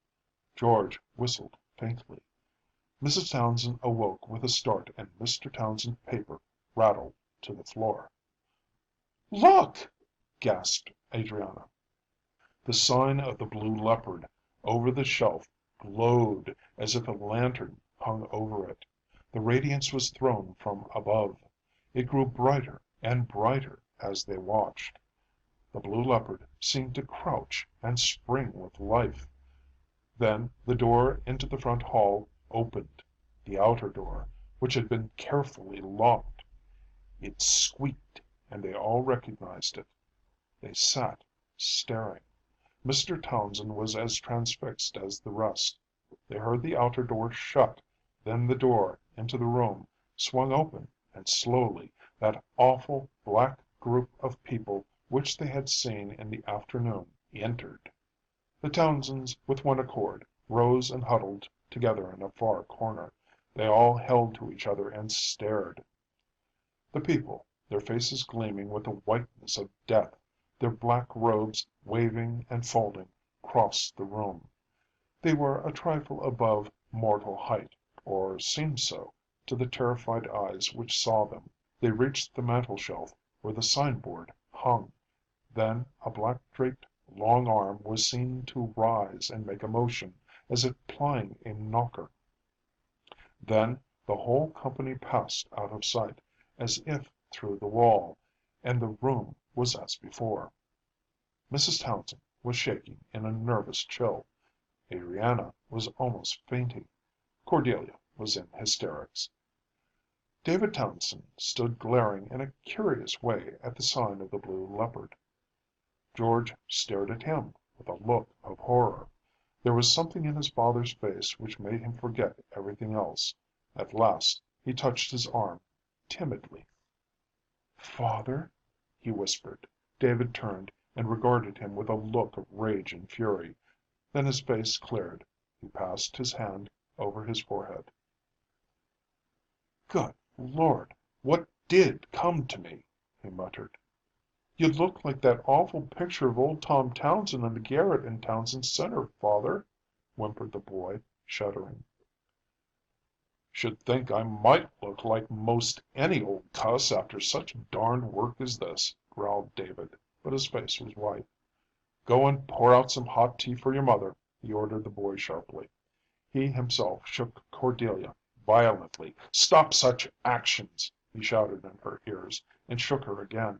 George whistled faintly. Mrs. Townsend awoke with a start and Mr. Townsend's paper rattled to the floor. "Look!" gasped Adriana. The sign of the Blue Leopard over the shelf glowed as if a lantern hung over it. The radiance was thrown from above. It grew brighter and brighter as they watched. The Blue Leopard seemed to crouch and spring with life. Then the door into the front hall opened, the outer door, which had been carefully locked. It squeaked, and they all recognized it. They sat staring. Mr. Townsend was as transfixed as the rest. They heard the outer door shut, then the door into the room swung open, and slowly that awful black group of people which they had seen in the afternoon entered. The Townsends, with one accord, rose and huddled together in a far corner. They all held to each other and stared. The people, their faces gleaming with the whiteness of death, their black robes waving and folding, crossed the room. They were a trifle above mortal height, or seemed so, to the terrified eyes which saw them. They reached the mantelshelf where the signboard hung. Then a black draped long arm was seen to rise and make a motion, as if plying a knocker. Then the whole company passed out of sight, as if through the wall, and the room was as before. Mrs. Townsend was shaking in a nervous chill. Adriana was almost fainting. Cordelia was in hysterics. David Townsend stood glaring in a curious way at the sign of the Blue Leopard. George stared at him with a look of horror. There was something in his father's face which made him forget everything else. At last he touched his arm timidly. "Father," he whispered. David turned and regarded him with a look of rage and fury. Then his face cleared. He passed his hand over his forehead. "Good Lord, what did come to me?" he muttered. "You look like that awful picture of old Tom Townsend in the garret in Townsend Center, Father," whimpered the boy, shuddering. "Should think I might look like most any old cuss after such darned work as this," growled David, but his face was white. "Go and pour out some hot tea for your mother," he ordered the boy sharply. He himself shook Cordelia violently. "Stop such actions," he shouted in her ears, and shook her again.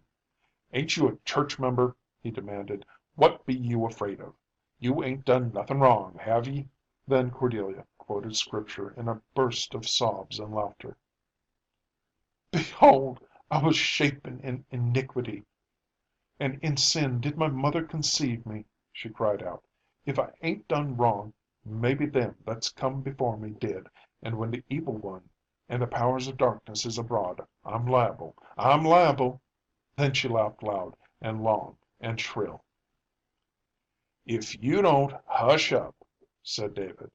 "Ain't you a church member?" he demanded. "What be you afraid of? You ain't done nothing wrong, have ye?" Then Cordelia quoted scripture in a burst of sobs and laughter. "Behold, I was shapen in iniquity, and in sin did my mother conceive me," she cried out. "If I ain't done wrong, maybe them that's come before me did, and when the evil one and the powers of darkness is abroad, I'm liable. I'm liable." Then she laughed loud and long and shrill. "If you don't hush up," said David,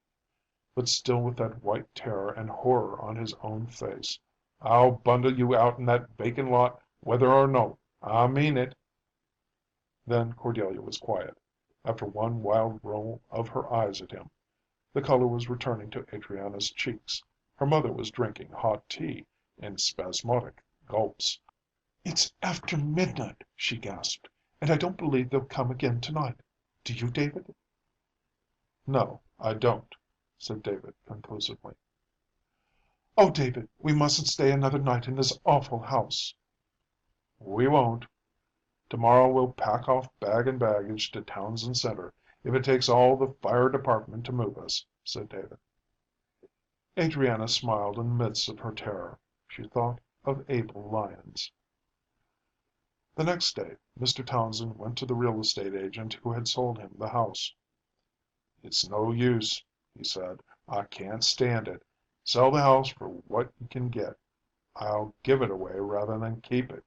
but still with that white terror and horror on his own face, "I'll bundle you out in that vacant lot, whether or no. I mean it." Then Cordelia was quiet, after one wild roll of her eyes at him. The color was returning to Adriana's cheeks. Her mother was drinking hot tea in spasmodic gulps. "It's after midnight," she gasped, "and I don't believe they'll come again tonight. Do you, David?" "No, I don't," said David conclusively. "Oh, David, we mustn't stay another night in this awful house." "We won't. Tomorrow we'll pack off bag and baggage to Townsend Center, if it takes all the fire department to move us. said David. Adriana smiled in the midst of her terror. She thought of Abel Lyons. The next day Mr. Townsend went to the real estate agent who had sold him the house. "It's no use," he said. "I can't stand it. Sell the house for what you can get. I'll give it away rather than keep it."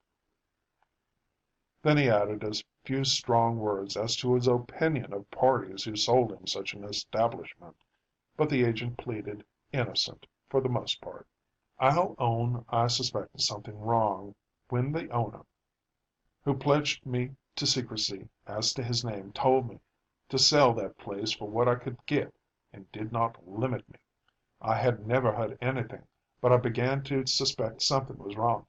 Then he added a few strong words as to his opinion of parties who sold him such an establishment, but the agent pleaded innocent for the most part. "I'll own I suspected something wrong when the owner, who pledged me to secrecy as to his name, told me to sell that place for what I could get and did not limit me. I had never heard anything, but I began to suspect something was wrong.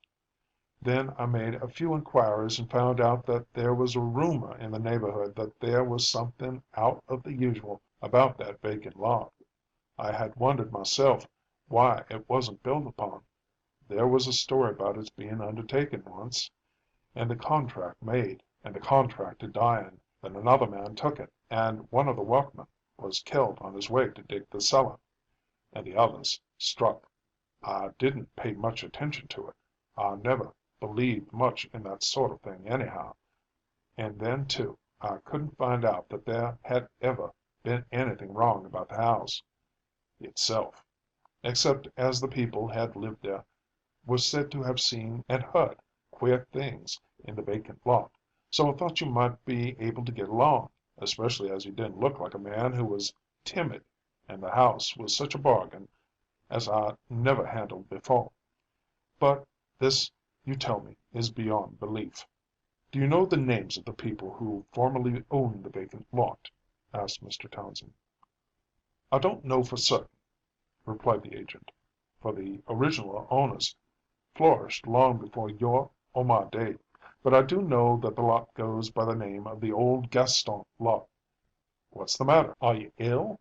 Then I made a few inquiries and found out that there was a rumor in the neighborhood that there was something out of the usual about that vacant lot. I had wondered myself why it wasn't built upon. There was a story about its being undertaken once, and the contract made, and the contractor dying. Then another man took it, and one of the workmen was killed on his way to dig the cellar, and the others struck. I didn't pay much attention to it. I never believed much in that sort of thing anyhow. And then, too, I couldn't find out that there had ever been anything wrong about the house itself, except as the people had lived there were said to have seen and heard queer things in the vacant lot. So I thought you might be able to get along, especially as you didn't look like a man who was timid, and the house was such a bargain as I never handled before. But this, you tell me, is beyond belief. Do you know the names of the people who formerly owned the vacant lot?" asked Mr. Townsend. "I don't know for certain," replied the agent, "for the original owners flourished long before your or my day, but I do know that the lot goes by the name of the old Gaston lot. What's the matter? Are you ill?"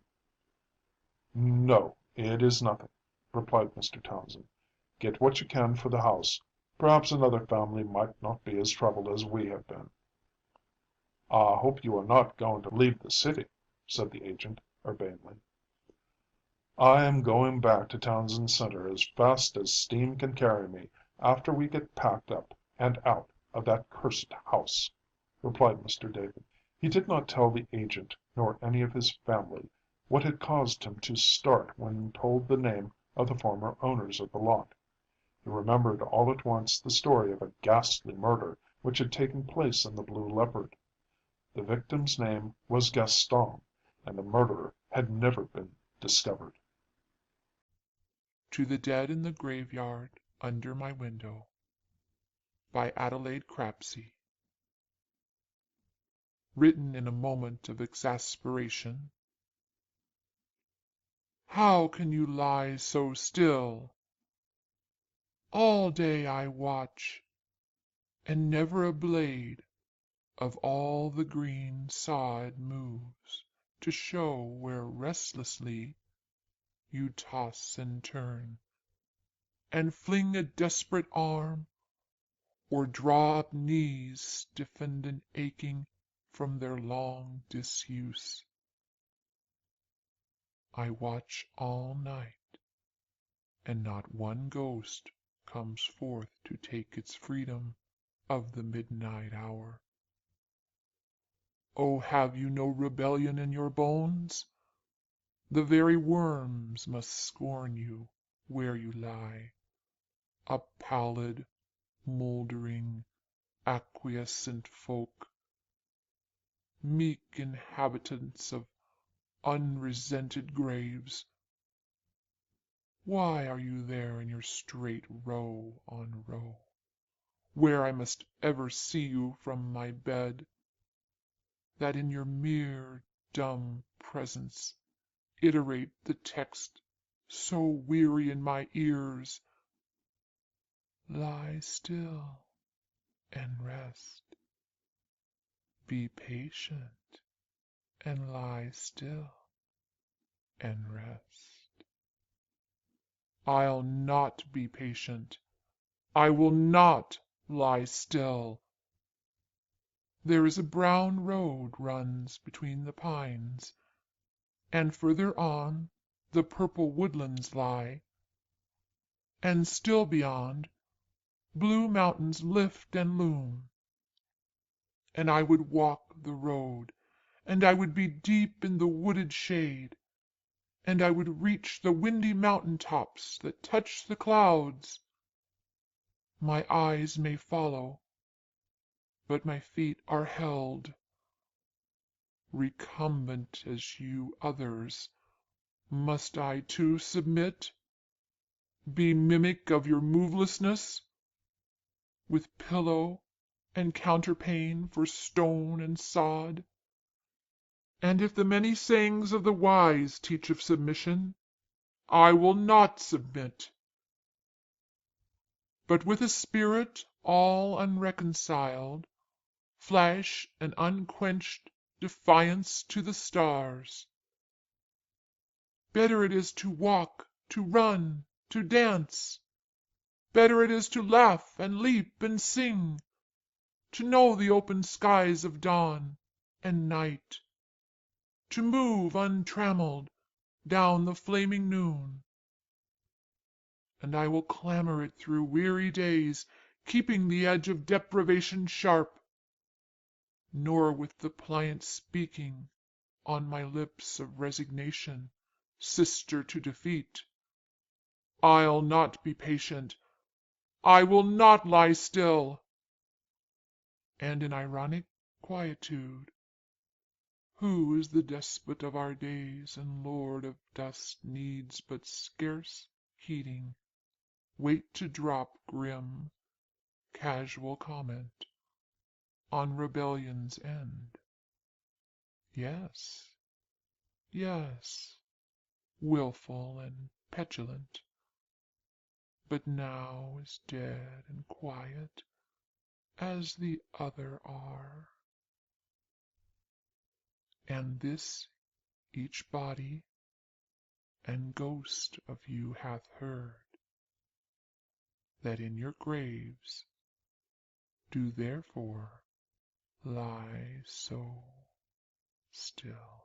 "No, it is nothing," replied Mr. Townsend. "Get what you can for the house. Perhaps another family might not be as troubled as we have been." "I hope you are not going to leave the city," said the agent urbanely. "I am going back to Townsend Center as fast as steam can carry me after we get packed up and out of that cursed house," replied Mr. David. He did not tell the agent nor any of his family what had caused him to start when told the name of the former owners of the lot. He remembered all at once the story of a ghastly murder which had taken place in the Blue Leopard. The victim's name was Gaston, and the murderer had never been discovered. To the Dead in the Graveyard Under My Window by Adelaide Crapsey. Written in a moment of exasperation. How can you lie so still? All day I watch, and never a blade of all the green sod moves to show where restlessly you toss and turn, and fling a desperate arm, or draw up knees stiffened and aching from their long disuse. I watch all night, and not one ghost comes forth to take its freedom of the midnight hour. Oh, have you no rebellion in your bones? The very worms must scorn you where you lie, a pallid, mouldering, acquiescent folk, meek inhabitants of unresented graves. Why are you there in your straight row on row, where I must ever see you from my bed, that in your mere dumb presence iterate the text so weary in my ears? Lie still and rest. Be patient and lie still and rest. I'll not be patient. I will not lie still. There is a brown road runs between the pines, and further on the purple woodlands lie, and still beyond, blue mountains lift and loom. And I would walk the road, and I would be deep in the wooded shade, and I would reach the windy mountain tops that touch the clouds. My eyes may follow, but my feet are held. Recumbent as you others, must I too submit? Be mimic of your movelessness, with pillow and counterpane for stone and sod? And if the many sayings of the wise teach of submission, I will not submit, but with a spirit all unreconciled, flash an unquenched defiance to the stars. Better it is to walk, to run, to dance. Better it is to laugh and leap and sing, to know the open skies of dawn and night, to move untrammeled down the flaming noon. And I will clamber it through weary days, keeping the edge of deprivation sharp, nor with the pliant speaking on my lips of resignation, sister to defeat. I'll not be patient. I will not lie still. And in ironic quietude, who is the despot of our days and lord of dust needs but scarce heeding, wait to drop grim, casual comment on rebellion's end. Yes, yes, wilful and petulant, but now is dead and quiet as the other are. And this each body and ghost of you hath heard, that in your graves do therefore lie so still.